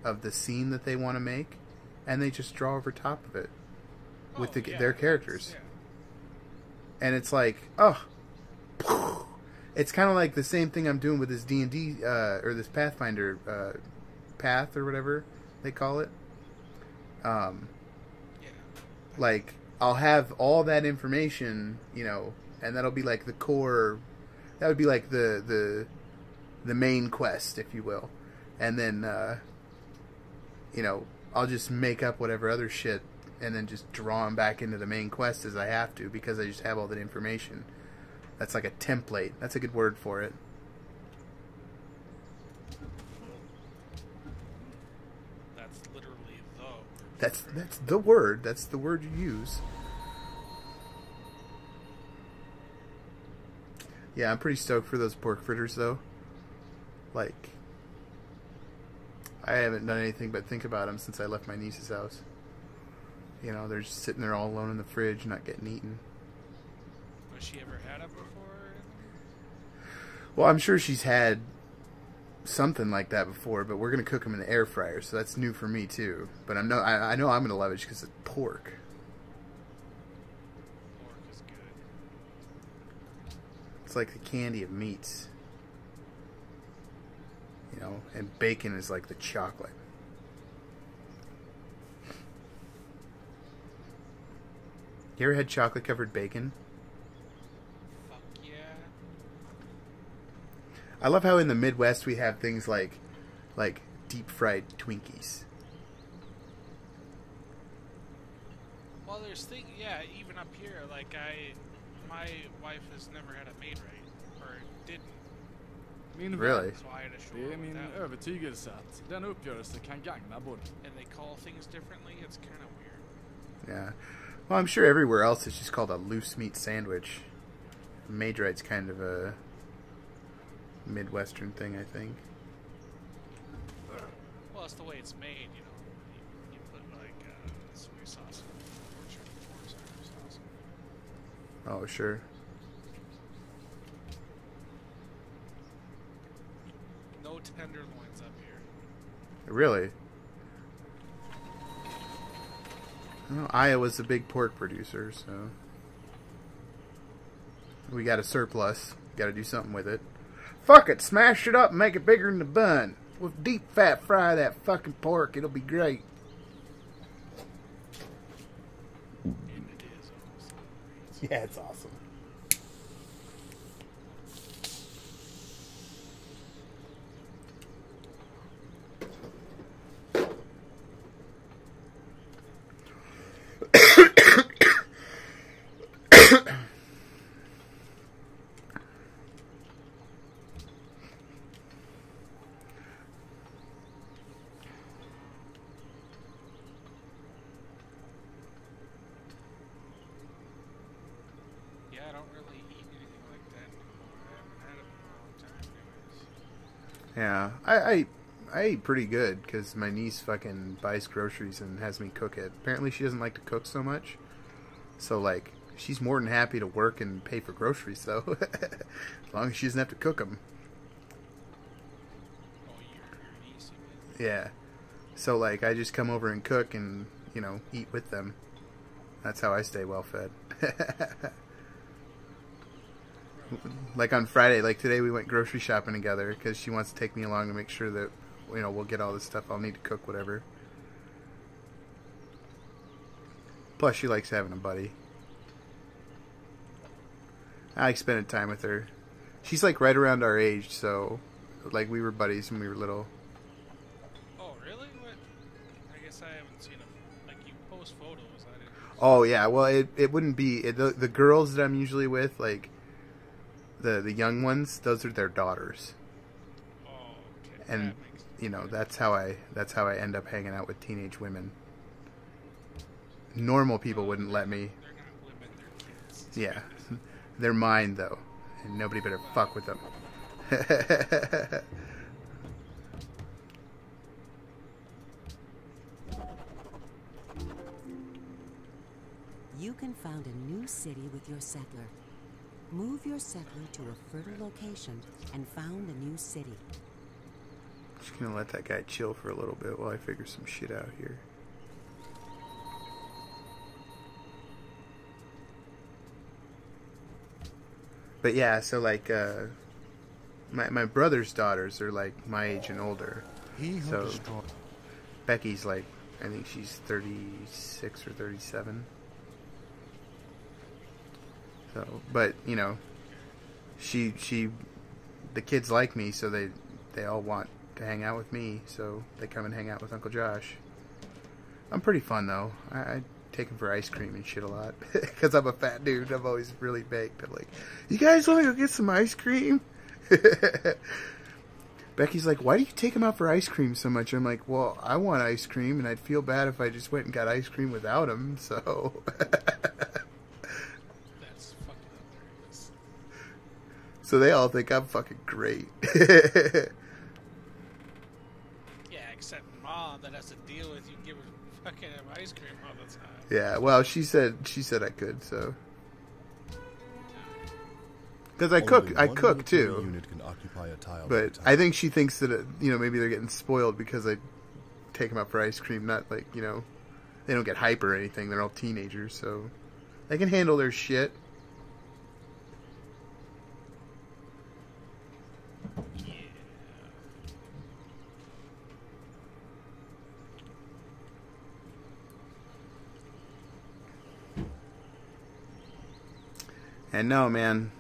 of the scene that they want to make, and they just draw over top of it with their characters. Yeah. And it's like, oh, it's kind of like the same thing I'm doing with this D&D or this Pathfinder path or whatever they call it. Like I'll have all that information, you know, and that'll be like the core. That would be like the main quest, if you will. And then, you know, I'll just make up whatever other shit and then just draw them back into the main quest as I have to because I just have all that information. That's like a template. That's a good word for it. That's literally the word. That's the word. That's the word you use. Yeah, I'm pretty stoked for those pork fritters, though. Like, I haven't done anything but think about them since I left my niece's house. You know, they're just sitting there all alone in the fridge, not getting eaten. Has she ever had it before? Well, I'm sure she's had something like that before, but we're gonna cook them in the air fryer, so that's new for me too. But I know I'm gonna love it because it's pork. Pork is good. It's like the candy of meats, you know, and bacon is like the chocolate. You ever had chocolate covered bacon? Fuck yeah. I love how in the Midwest we have things like deep fried Twinkies. Well, there's things, yeah, even up here, like my wife has never had a maid right, or didn't. Really? So I had to show Det her är min that. övertygelse att denna uppgörelse kan gagna både. And they call things differently. It's kind of weird. Yeah. Well, I'm sure everywhere else it's just called a loose meat sandwich. Maid-Rite's kind of a Midwestern thing, I think. Well, it's the way it's made, you know. You put like soy sauce or chicken sauce. Oh, sure. No tenderloins up here. Really? Well, Iowa's a big pork producer, so we got a surplus. Got to do something with it. Fuck it, smash it up and make it bigger than the bun. We'll deep fat fry that fucking pork. It'll be great. And it is awesome. Yeah, it's awesome. Yeah, I don't really eat anything like that anymore. I haven't had it in a long time, anyways. Yeah, I eat pretty good because my niece fucking buys groceries and has me cook it. Apparently she doesn't like to cook so much. So, like, she's more than happy to work and pay for groceries, though. As long as she doesn't have to cook them. Oh, your niece, you mean? Yeah. So, like, I just come over and cook and, you know, eat with them. That's how I stay well fed. Like on Friday, like today we went grocery shopping together because she wants to take me along to make sure that, you know, we'll get all this stuff I'll need to cook, whatever. Plus she likes having a buddy. I like spending time with her. She's like right around our age, so like we were buddies when we were little. Oh, really? What? I guess I haven't seen them. Like, you post photos. I didn't. Oh yeah, well it wouldn't be the girls that I'm usually with, like the young ones, those are their daughters. Oh, okay. And That makes you know, that's how I end up hanging out with teenage women. Normal people wouldn't let me. They're not women, they're kids. Yeah. They're mine though. And nobody better fuck with them. You can found a new city with your settler. Move your settler to a fertile location and found a new city. Just gonna let that guy chill for a little bit while I figure some shit out here. But yeah, so like my brother's daughters are like my age and older. So Becky's like, I think she's 36 or 37. So, but you know, the kids like me, so they all want to hang out with me, so they come and hang out with Uncle Josh. I'm pretty fun though. I take him for ice cream and shit a lot because I'm a fat dude. I'm always really baked. I'm like, you guys want to go get some ice cream? Becky's like, why do you take him out for ice cream so much? I'm like, well, I want ice cream, and I'd feel bad if I just went and got ice cream without him. So. That's fucking hilarious. So they all think I'm fucking great. Yeah, except Mom that has to deal with you giving fucking him ice cream all the time. Yeah, well, she said I could, so. Because I cook too. Unit can occupy a tile but I think she thinks that maybe they're getting spoiled because I take them out for ice cream. Not like they don't get hyper or anything. They're all teenagers, so they can handle their shit. And no, man,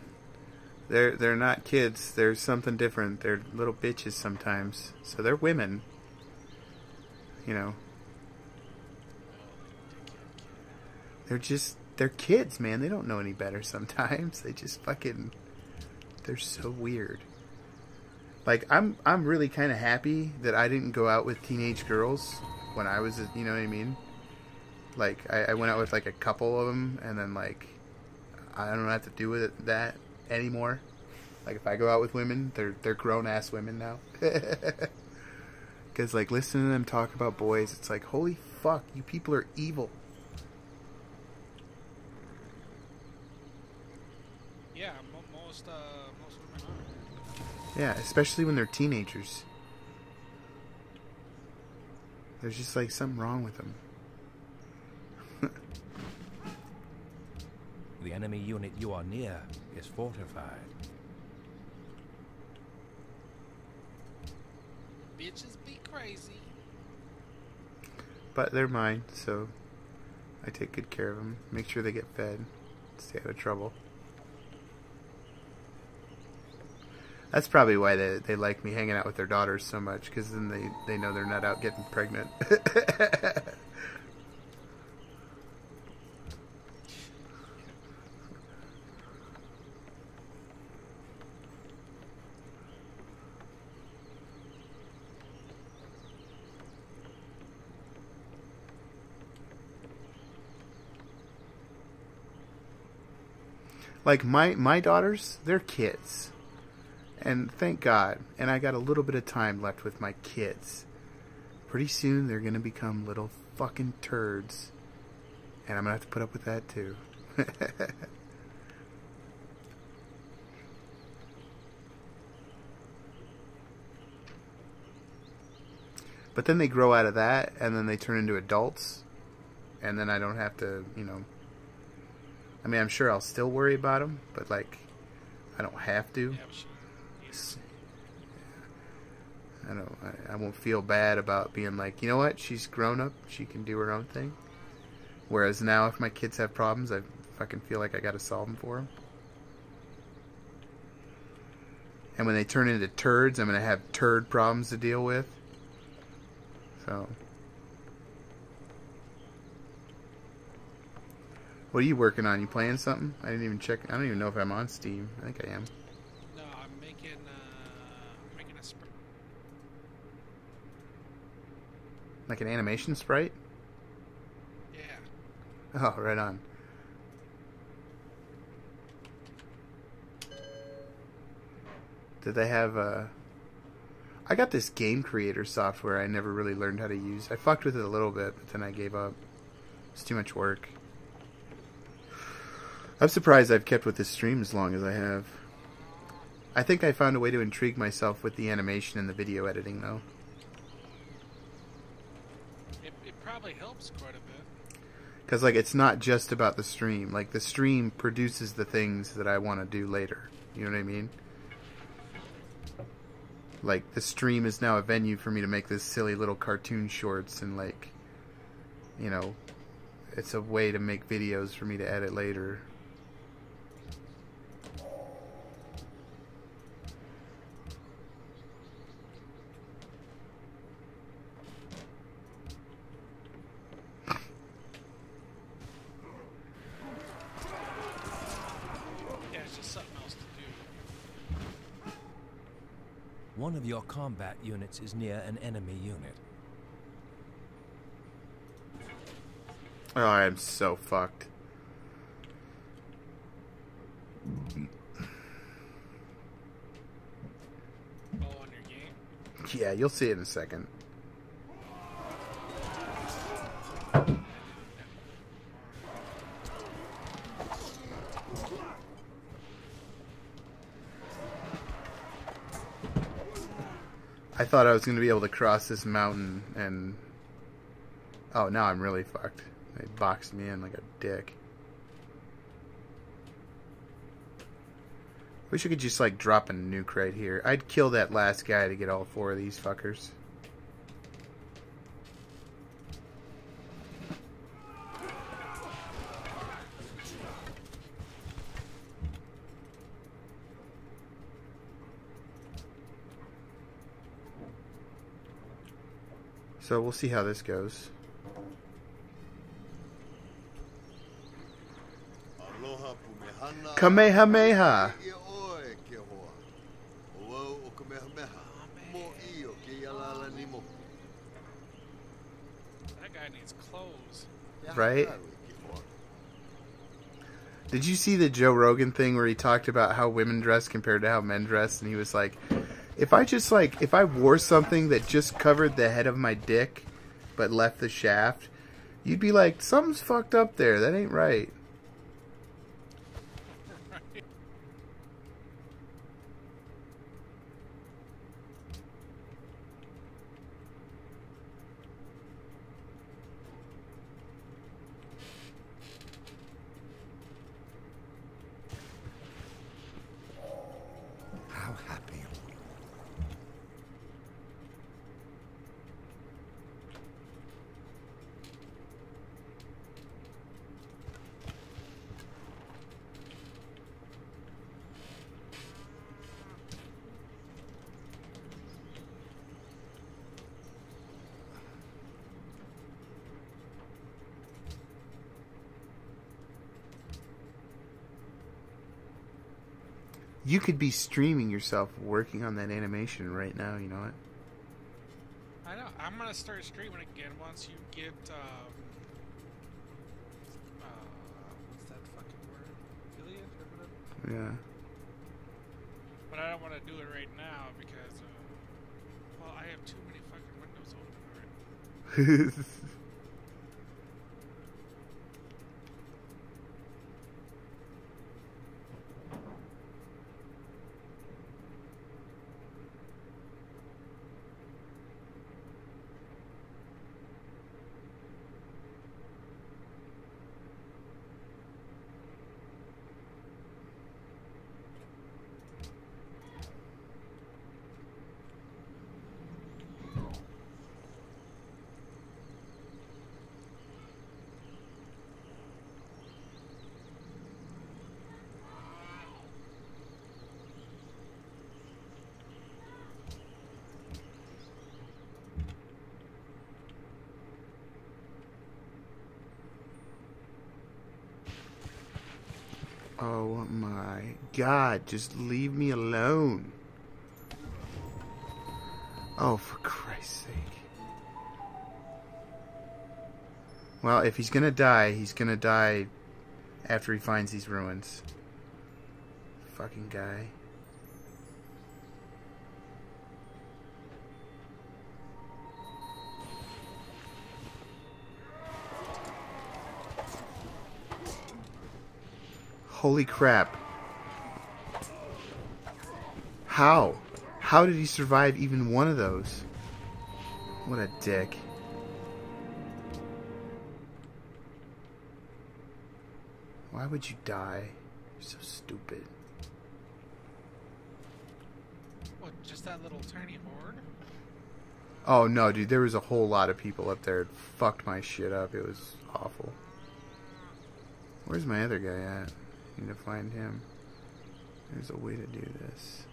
they're not kids. They're something different. They're little bitches sometimes. So they're women. They're kids, man. They don't know any better sometimes. They just fucking, they're so weird. Like, I'm really kind of happy that I didn't go out with teenage girls when I was, you know what I mean? Like, I went out with like a couple of them, and then like, I don't have to do with that anymore. Like, if I go out with women, they're grown-ass women now. Because, like, listening to them talk about boys, it's like, holy fuck, you people are evil. Yeah, most women are. Yeah, especially when they're teenagers. There's just, like, something wrong with them. The enemy unit you are near is fortified. Bitches be crazy. But they're mine, so I take good care of them. Make sure they get fed. Stay out of trouble. That's probably why they like me hanging out with their daughters so much, because then they know they're not out getting pregnant. Like, my daughters, they're kids. And thank God. And I got a little bit of time left with my kids. Pretty soon, they're going to become little fucking turds. And I'm going to have to put up with that, too. But then they grow out of that, and then they turn into adults. And then I don't have to, I mean, I'm sure I'll still worry about them, but, like, I don't have to. I won't feel bad about being like, you know what, she's grown up, she can do her own thing. Whereas now, if my kids have problems, I fucking feel like I gotta solve them for them. And when they turn into turds, I'm gonna have turd problems to deal with. So... What are you working on? You playing something? I didn't even check. I don't even know if I'm on Steam. I think I am. No, I'm making a sprite. Like an animation sprite? Yeah. Oh, right on. Did they have I got this game creator software I never really learned how to use. I fucked with it a little bit, but then I gave up. It's too much work. I'm surprised I've kept with this stream as long as I have. I think I found a way to intrigue myself with the animation and the video editing, though. It probably helps quite a bit. Because, like, it's not just about the stream. Like, the stream produces the things that I want to do later. You know what I mean? Like, the stream is now a venue for me to make this silly little cartoon shorts and, like, it's a way to make videos for me to edit later. One of your combat units is near an enemy unit. Oh, I am so fucked. Oh, on your game? Yeah, you'll see it in a second. thought I was going to be able to cross this mountain and... Oh, now I'm really fucked. They boxed me in like a dick. Wish I could just, like, drop a nuke right here. I'd kill that last guy to get all 4 of these fuckers. So we'll see how this goes. Kamehameha! That guy needs clothes. Right? Did you see the Joe Rogan thing where he talked about how women dress compared to how men dress? And he was like, if I wore something that just covered the head of my dick but left the shaft, you'd be like, something's fucked up there. That ain't right. How happy. You could be streaming yourself working on that animation right now, you know what? I know. I'm gonna start streaming again once you get what's that fucking word? Affiliate or whatever? Yeah. But I don't want to do it right now because well, I have too many fucking windows open already. Oh my god, just leave me alone. Oh, for Christ's sake. Well, if he's gonna die after he finds these ruins. Fucking guy. Holy crap. How? How did he survive even one of those? What a dick. Why would you die? You're so stupid. What, just that little tiny horde? Oh no, dude, there was a whole lot of people up there. It fucked my shit up. It was awful. Where's my other guy at? I need to find him. There's a way to do this.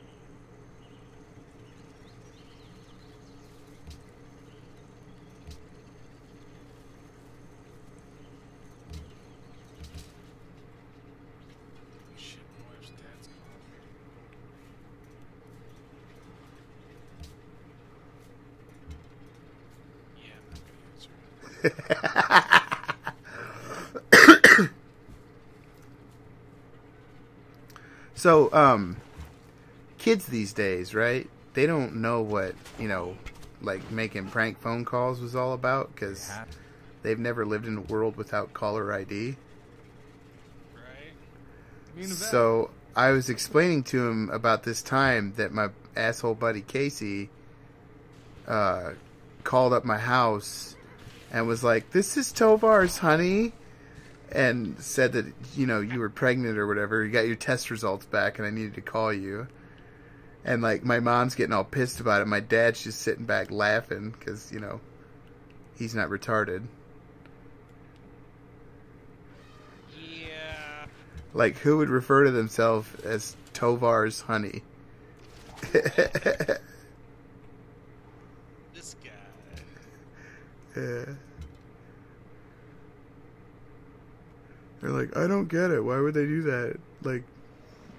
Shit, my wife's dad's calling me. Yeah, I'm not gonna answer it. So, kids these days, right? They don't know what, you know, like making prank phone calls was all about because they've never lived in a world without caller ID. Right. So I was explaining to him about this time that my asshole buddy Casey called up my house and was like, "This is Tovar's, honey," and said that, you know, you were pregnant or whatever. You got your test results back and I needed to call you. And, like, my mom's getting all pissed about it. My dad's just sitting back laughing because, you know, he's not retarded. Yeah. Like, who would refer to themselves as Tovar's honey? This guy. Yeah. They're like, I don't get it. Why would they do that? Like,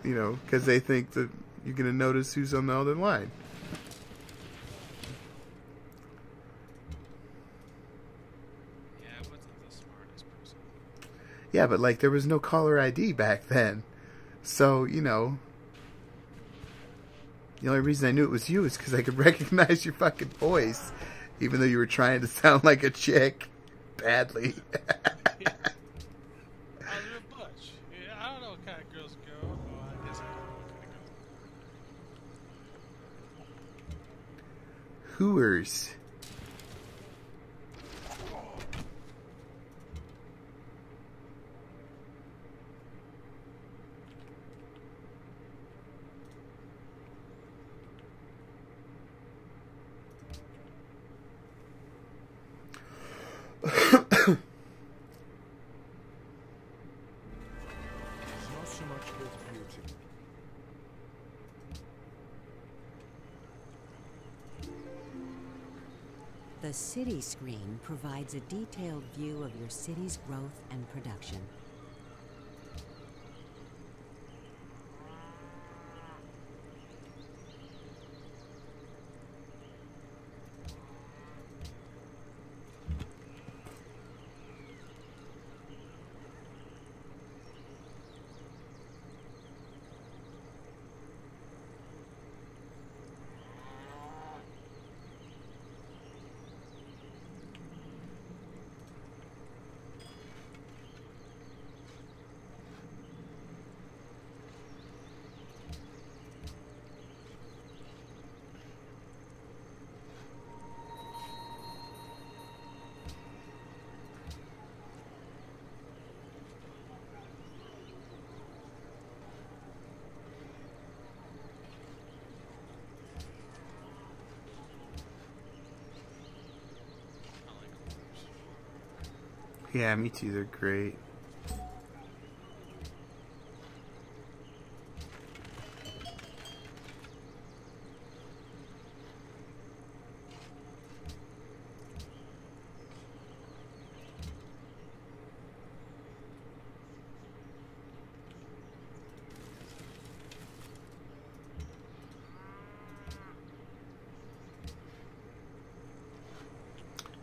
you know, because they think that you're going to notice who's on the other line. Yeah, I wasn't the smartest person. Yeah, but, like, there was no caller ID back then. So, you know, the only reason I knew it was you is because I could recognize your fucking voice, even though you were trying to sound like a chick badly. I don't know what kind of girls go. Well, I guess I don't know what kind of girls. Hooers. The city screen provides a detailed view of your city's growth and production. Yeah, me too. They're great.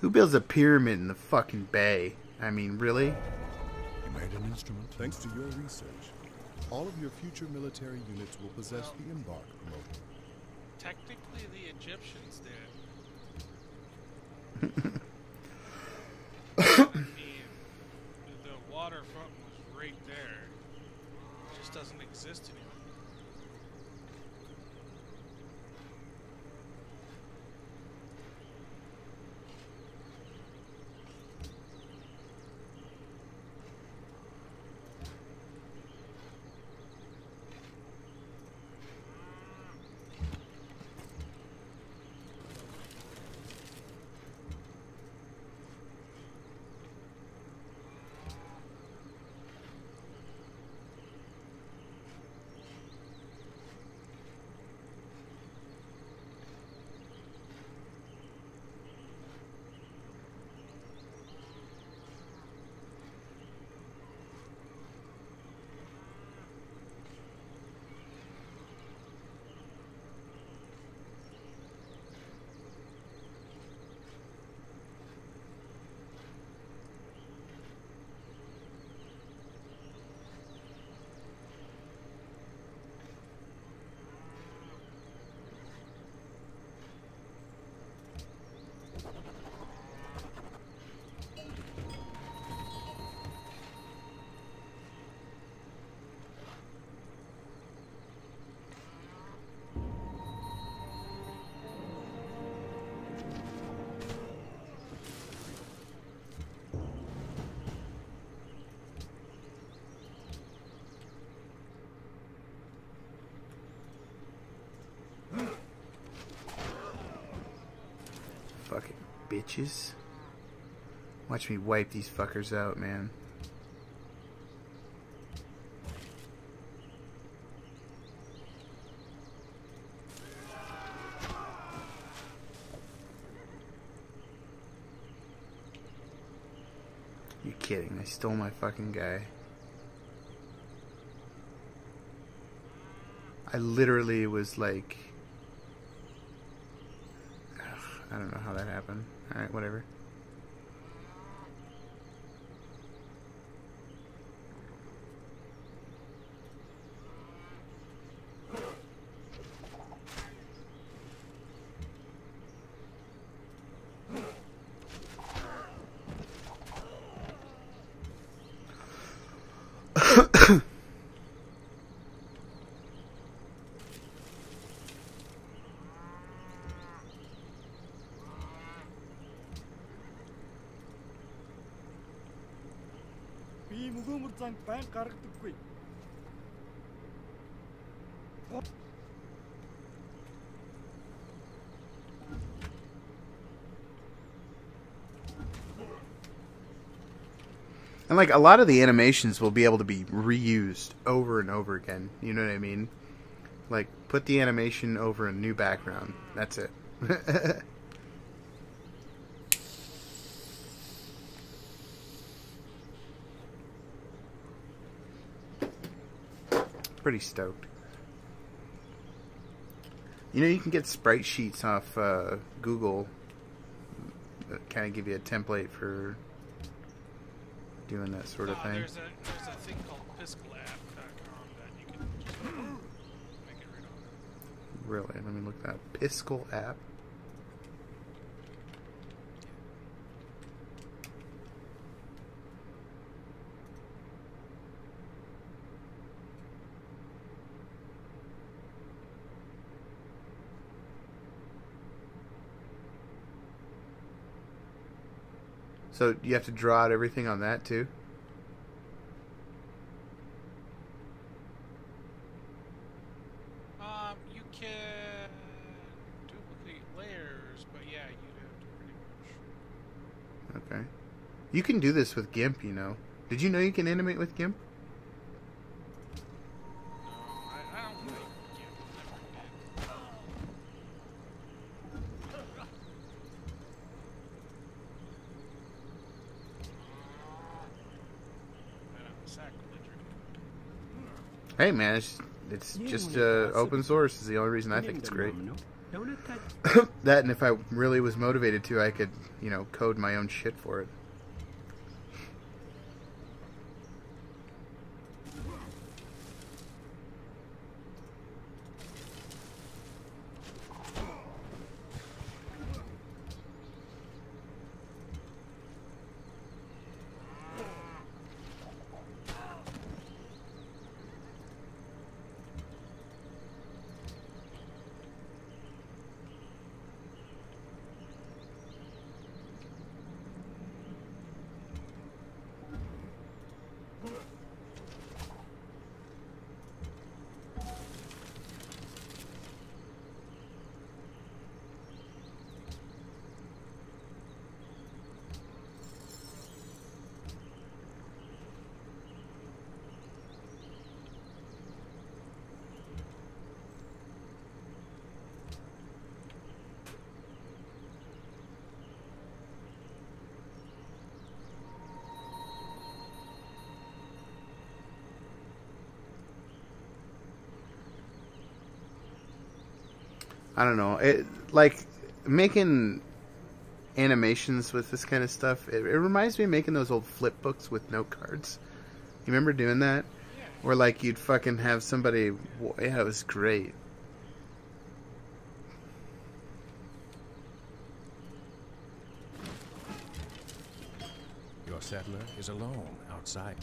Who builds a pyramid in the fucking bay? I mean, really? You made an instrument. Thanks to your research, all of your future military units will possess the Embark promoter. Technically, the Egyptians did. I mean, the waterfront was right there. It just doesn't exist anymore. Fucking bitches. Watch me wipe these fuckers out, man. You kidding? I stole my fucking guy. I literally was like... Ugh, I don't know how that happened. Alright, whatever. Би мөгөөмөр занг байн гаргадаггүй. And like a lot of the animations will be able to be reused over and over again. You know what I mean? Like put the animation over a new background. That's it. Pretty stoked. You know, you can get sprite sheets off Google that kind of give you a template for doing that sort of thing. There's a thing called piscolapp.com that you can just make it right on. Really? Let me look that up. Piscal app. So you have to draw out everything on that too? You can duplicate layers, but yeah, you'd have to pretty much. Okay. You can do this with GIMP, you know. Did you know you can animate with GIMP? I don't like GIMP. Never did. Hey man, it's just open source is the only reason I think it's great. That, and if I really was motivated to, I could, you know, code my own shit for it. I don't know. It like making animations with this kind of stuff. It reminds me of making those old flip books with note cards. You remember doing that? Yeah. Where like you'd fucking have somebody. Yeah, it was great. Your settler is alone outside.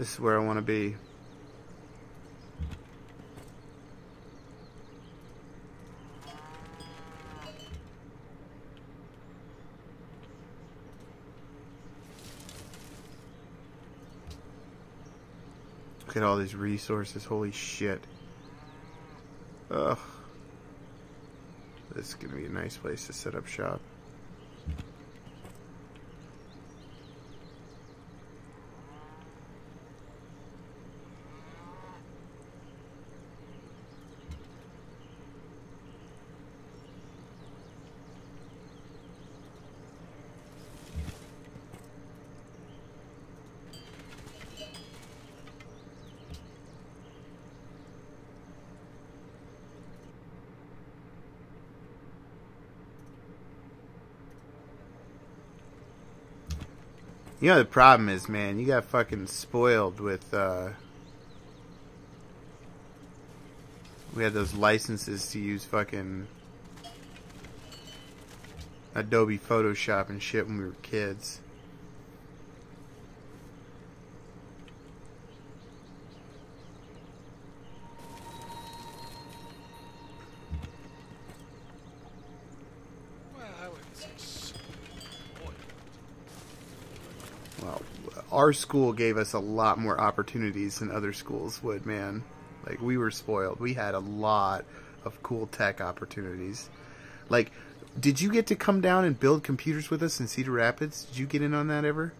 This is where I want to be. Look at all these resources. Holy shit. Ugh. This is going to be a nice place to set up shop. You know the problem is, man, you got fucking spoiled with, we had those licenses to use fucking Adobe Photoshop and shit when we were kids. Well, our school gave us a lot more opportunities than other schools would, man. Like, we were spoiled. We had a lot of cool tech opportunities. Like, did you get to come down and build computers with us in Cedar Rapids? Did you get in on that ever?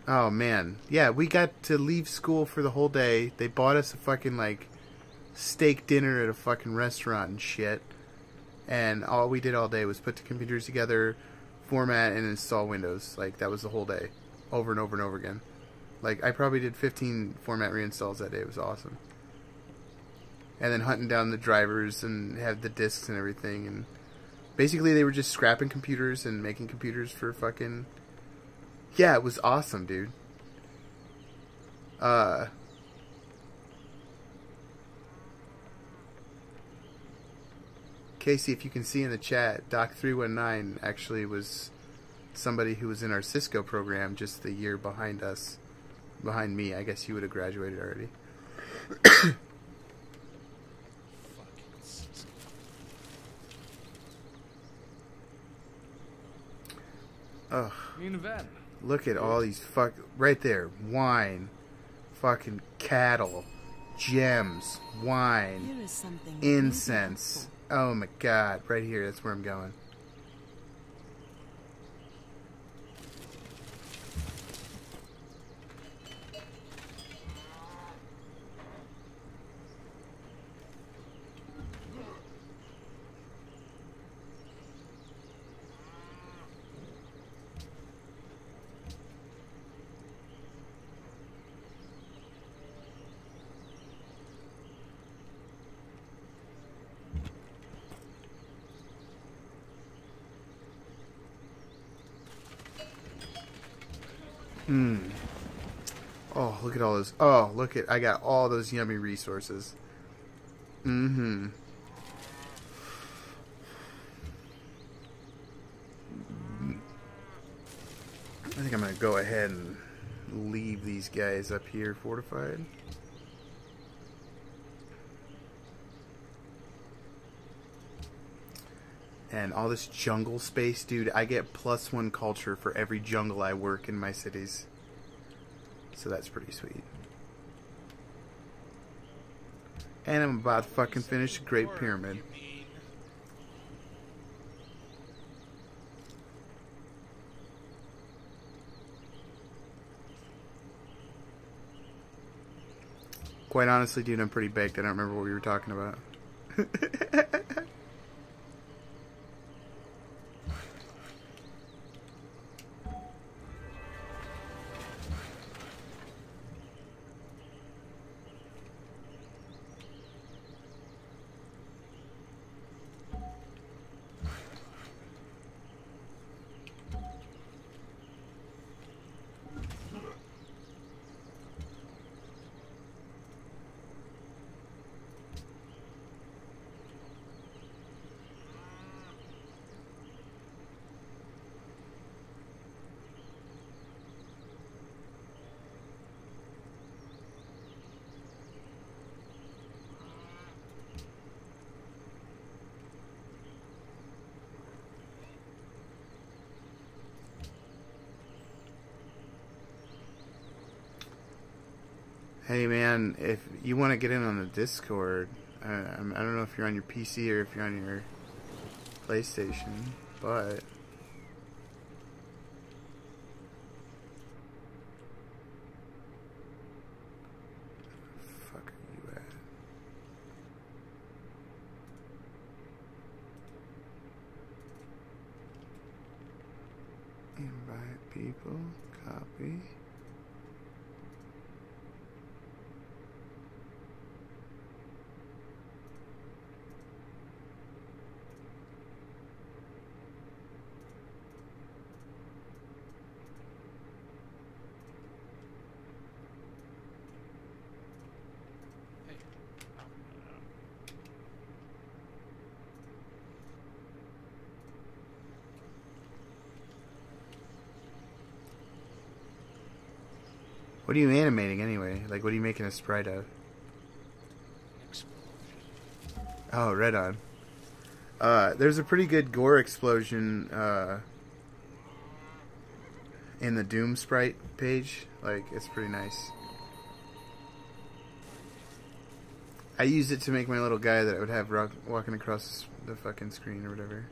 Oh, man. Yeah, we got to leave school for the whole day. They bought us a fucking, like, steak dinner at a fucking restaurant and shit. And all we did all day was put the computers together, format, and install Windows. Like, that was the whole day. Over and over and over again. Like, I probably did 15 format reinstalls that day. It was awesome. And then hunting down the drivers and had the discs and everything. And basically, they were just scrapping computers and making computers for fucking... Yeah, it was awesome, dude. Casey, if you can see in the chat, Doc319 actually was somebody who was in our Cisco program just the year behind us. Behind me. I guess you would have graduated already. Ugh. Look at all these right there. Wine. Fucking cattle. Gems. Wine. Incense. Oh my god. Right here. That's where I'm going. Oh, look at all those. Oh, look at... I got all those yummy resources. I think I'm going to go ahead and leave these guys up here fortified. And all this jungle space, dude. I get +1 culture for every jungle I work in my cities. So that's pretty sweet. And I'm about to fucking finish the Great Pyramid. Quite honestly, dude, I'm pretty baked. I don't remember what we were talking about. Hey man, if you want to get in on the Discord, I don't know if you're on your PC or if you're on your PlayStation, but fuck are you at? Invite people, copy. What are you animating anyway? Like, what are you making a sprite of? Oh, right on. There's a pretty good gore explosion in the Doom sprite page. Like, it's pretty nice. I used it to make my little guy that I would have walking across the fucking screen or whatever.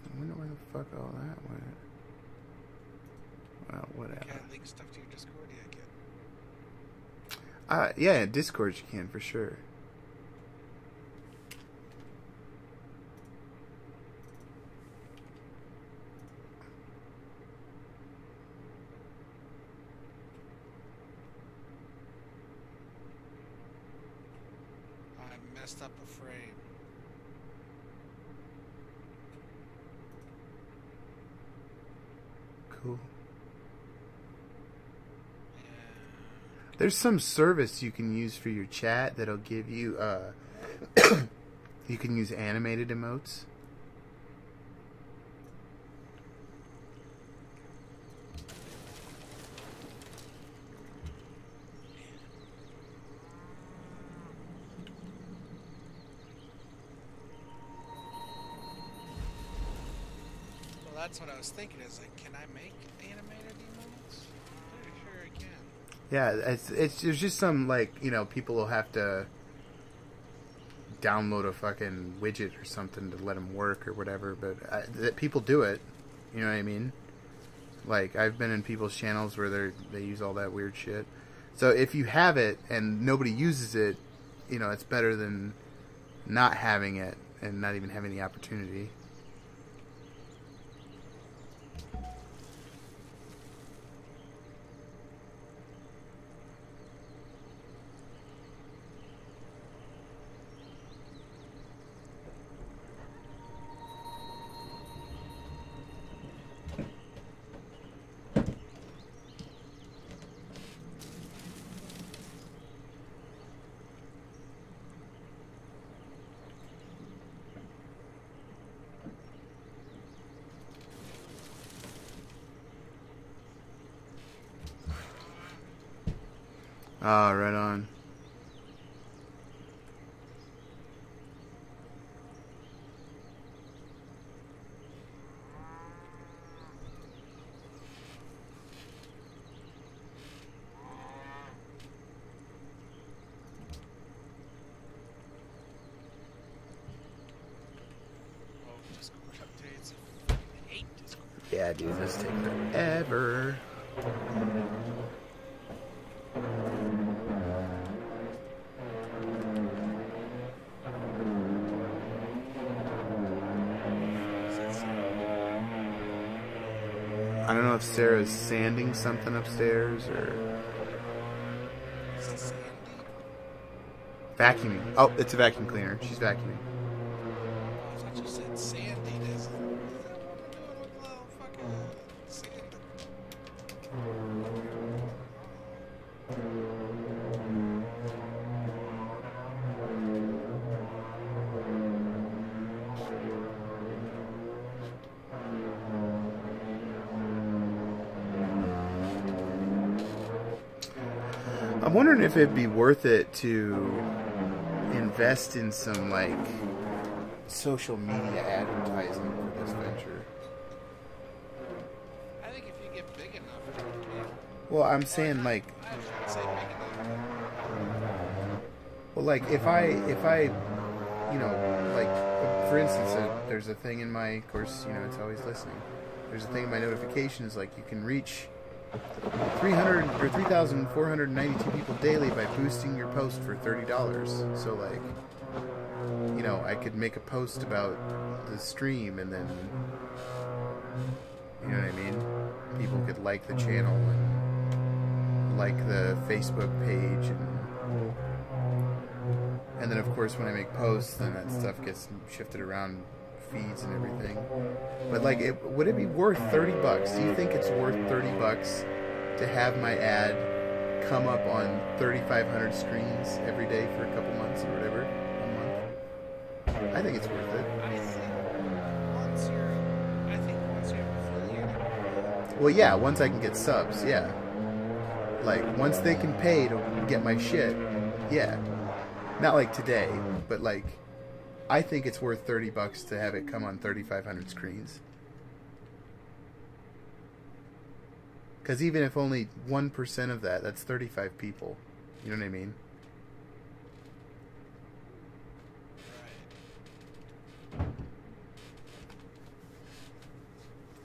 I wonder where the fuck all that went. Well, whatever. Can't link stuff to your Discord yet. Yeah, Discord you can for sure. I messed up a frame. Cool. There's some service you can use for your chat that'll give you you can use animated emotes. Well, that's what I was thinking. Is like, can I make animated emotes? Pretty sure I can. Yeah, it's there's just some, like, you know, people will have to download a fucking widget or something to let them work or whatever, but that people do it. You know what I mean? Like, I've been in people's channels where they use all that weird shit. So if you have it and nobody uses it, you know, it's better than not having it and not even having the opportunity. Ah, right on. Yeah, dude, this takes forever. don't know if Sarah's sanding something upstairs or vacuuming. Oh, it's a vacuum cleaner. She's vacuuming. I just said Sandy. This fucking Sandy. I'm wondering if it'd be worth it to invest in some, like, social media advertising for this venture. I think if you get big enough, it would be. Well, I'm saying, like, I shouldn't say big enough. well, like, if I, you know, like, for instance, there's a thing in my, of course, you know, it's always listening. There's a thing in my notifications, like, you can reach 300 or 3,492 people daily by boosting your post for $30. So, like, you know, I could make a post about the stream and then, you know what I mean? People could like the channel and like the Facebook page and then, of course, when I make posts, then that stuff gets shifted around feeds and everything. But, like, would it be worth $30? Do you think it's worth $30 to have my ad come up on 3,500 screens every day for a couple months or whatever, a month? I think it's worth it. I think once you're affiliated. Well, yeah, once I can get subs, yeah. Like, once they can pay to get my shit, yeah. Not like today, but, like, I think it's worth $30 to have it come on 3,500 screens. Because even if only 1% of that, that's 35 people. You know what I mean?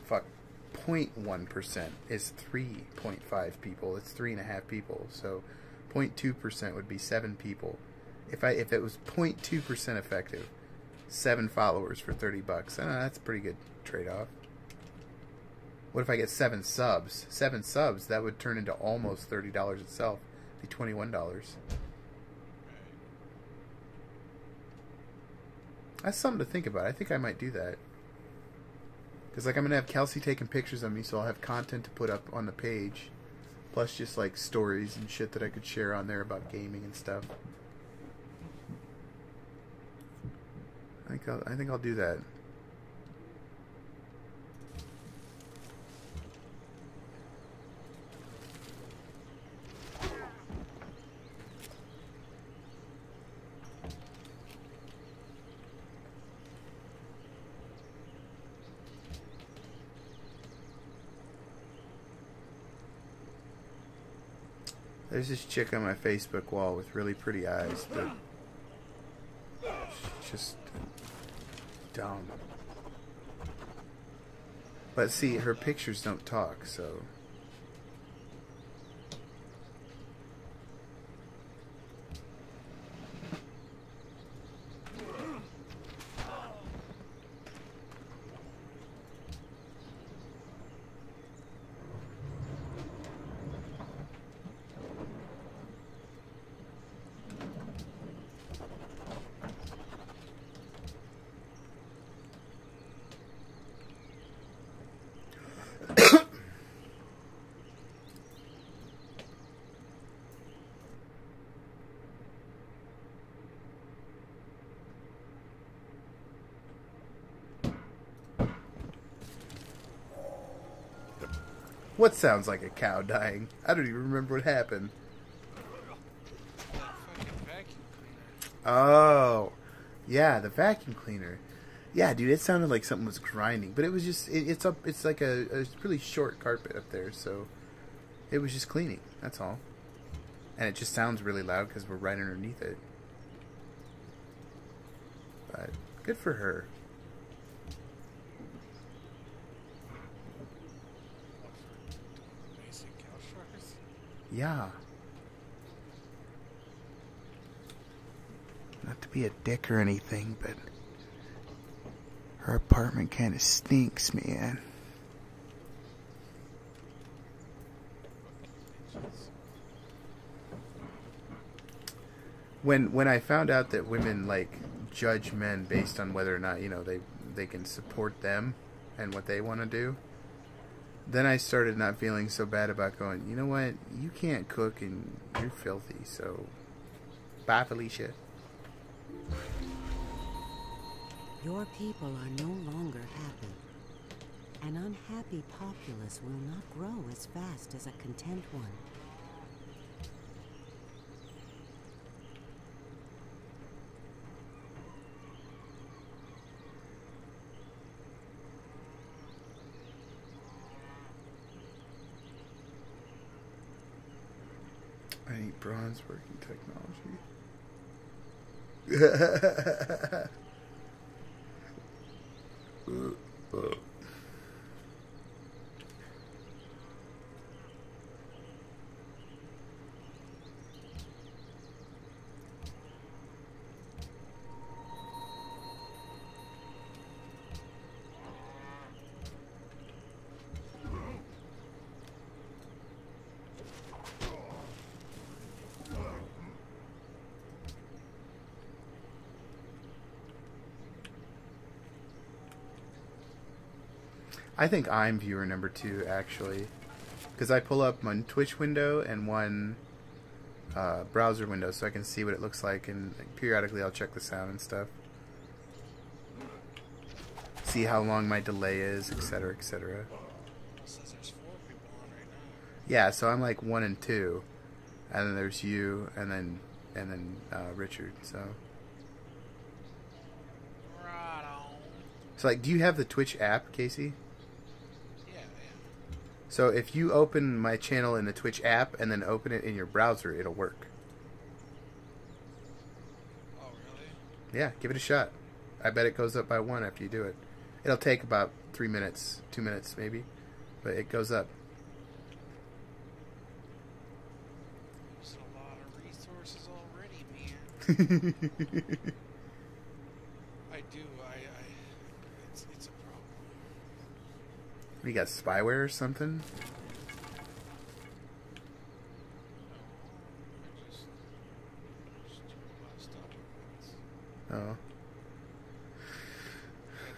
Fuck. 0.1% is 3.5 people. It's 3.5 people. So 0.2% would be 7 people. If it was 0.2% effective, 7 followers for $30, that's a pretty good trade-off. What if I get 7 subs? 7 subs, that would turn into almost $30 itself. It'd be $21. That's something to think about. I think I might do that. Because, like, I'm going to have Kelsey taking pictures of me, so I'll have content to put up on the page. Plus just, like, stories and shit that I could share on there about gaming and stuff. I think I'll do that. There's this chick on my Facebook wall with really pretty eyes, but she's just dumb. But see, her pictures don't talk, so... What sounds like a cow dying? I don't even remember what happened. Oh, yeah, the vacuum cleaner. Yeah, dude, it sounded like something was grinding, but it was just it's up. It's like a really short carpet up there, so it was just cleaning. That's all. And it just sounds really loud because we're right underneath it. But good for her. Yeah. Not to be a dick or anything, but her apartment kind of stinks, man. when I found out that women like judge men based on whether or not, you know, they can support them and what they want to do, then I started not feeling so bad about going, you know what, you can't cook and you're filthy, so bye, Felicia. Your people are no longer happy. An unhappy populace will not grow as fast as a content one. I need bronze working technology. I think I'm viewer number 2, actually. Because I pull up one Twitch window and one browser window so I can see what it looks like, and periodically I'll check the sound and stuff. See how long my delay is, etc., etc. Says there's 4 people on right now. Yeah, so I'm like 1 and 2. And then there's you, and then Richard, so... Right on. So, like, do you have the Twitch app, Casey? So if you open my channel in the Twitch app and then open it in your browser, it'll work. Oh, really? Yeah, give it a shot. I bet it goes up by 1 after you do it. It'll take about 3 minutes, 2 minutes maybe, but it goes up. There's a lot of resources already, man. I do. It's a problem. You got spyware or something? Oh. I got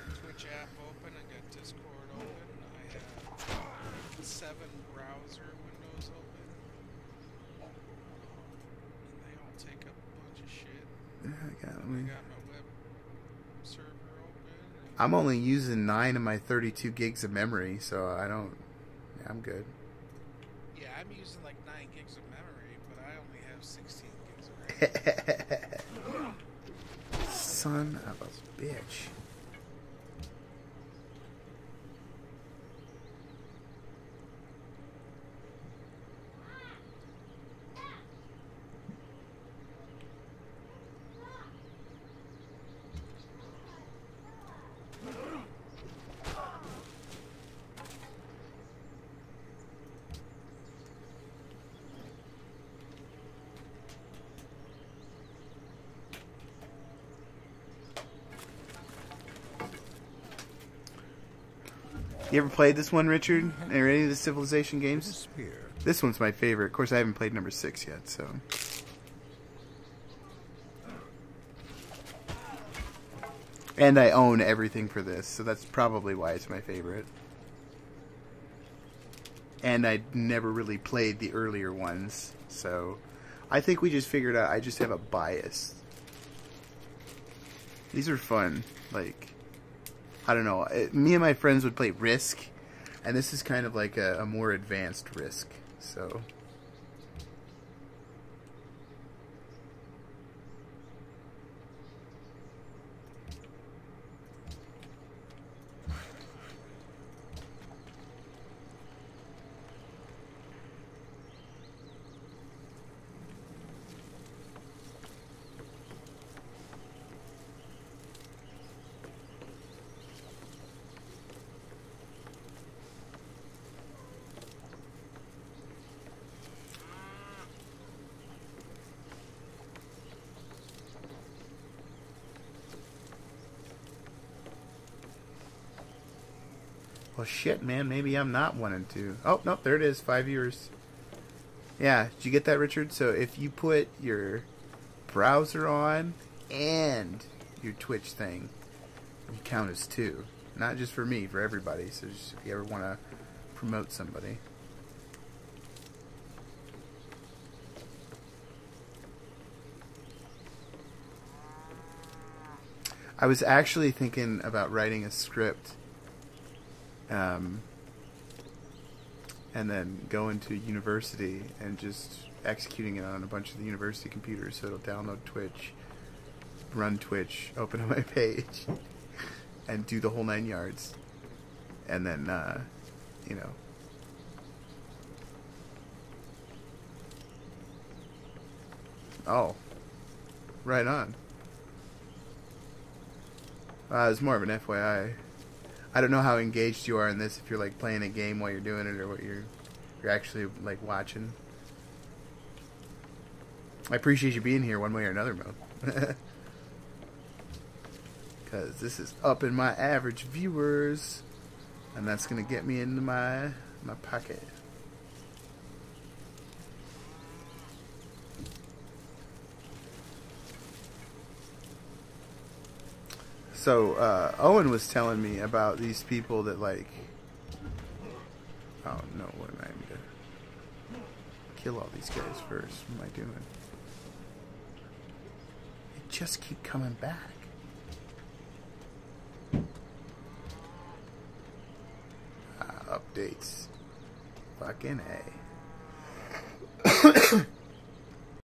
the Twitch app open, I got Discord open, I have 7 browser windows open. And they all take up a bunch of shit. Yeah, I got my web server open. I'm only using 9 of my 32 gigs of memory, so I'm good. Yeah, I'm using like 9 gigs of memory, but I only have 16 gigs of RAM. Son of a bitch. You ever played this one, Richard? Or any of the Civilization games? This one's my favorite. Of course, I haven't played number 6 yet, so... And I own everything for this, so that's probably why it's my favorite. And I never really played the earlier ones, so... I think we just figured out I just have a bias. These are fun, like... I don't know. Me and my friends would play Risk, and this is kind of like a more advanced Risk. So well, shit, man. Maybe I'm not 1 and 2. Oh, no, there it is. 5 viewers. Yeah, did you get that, Richard? So if you put your browser on and your Twitch thing, you count as two. Not just for me, for everybody. So just if you ever want to promote somebody. I was actually thinking about writing a script and then going to university and just executing it on a bunch of the university computers so it'll download Twitch, run Twitch, open up my page, and do the whole 9 yards. And then, you know. Oh. Right on. It's more of an FYI. I don't know how engaged you are in this, if you're like playing a game while you're doing it or what you're actually like watching. I appreciate you being here one way or another, Mo. Because this is up in my average viewers, and that's going to get me into my pocket. So, Owen was telling me about these people that, like... Oh, no, what am I going to kill all these guys first? What am I doing? They just keep coming back. Updates. Fucking A.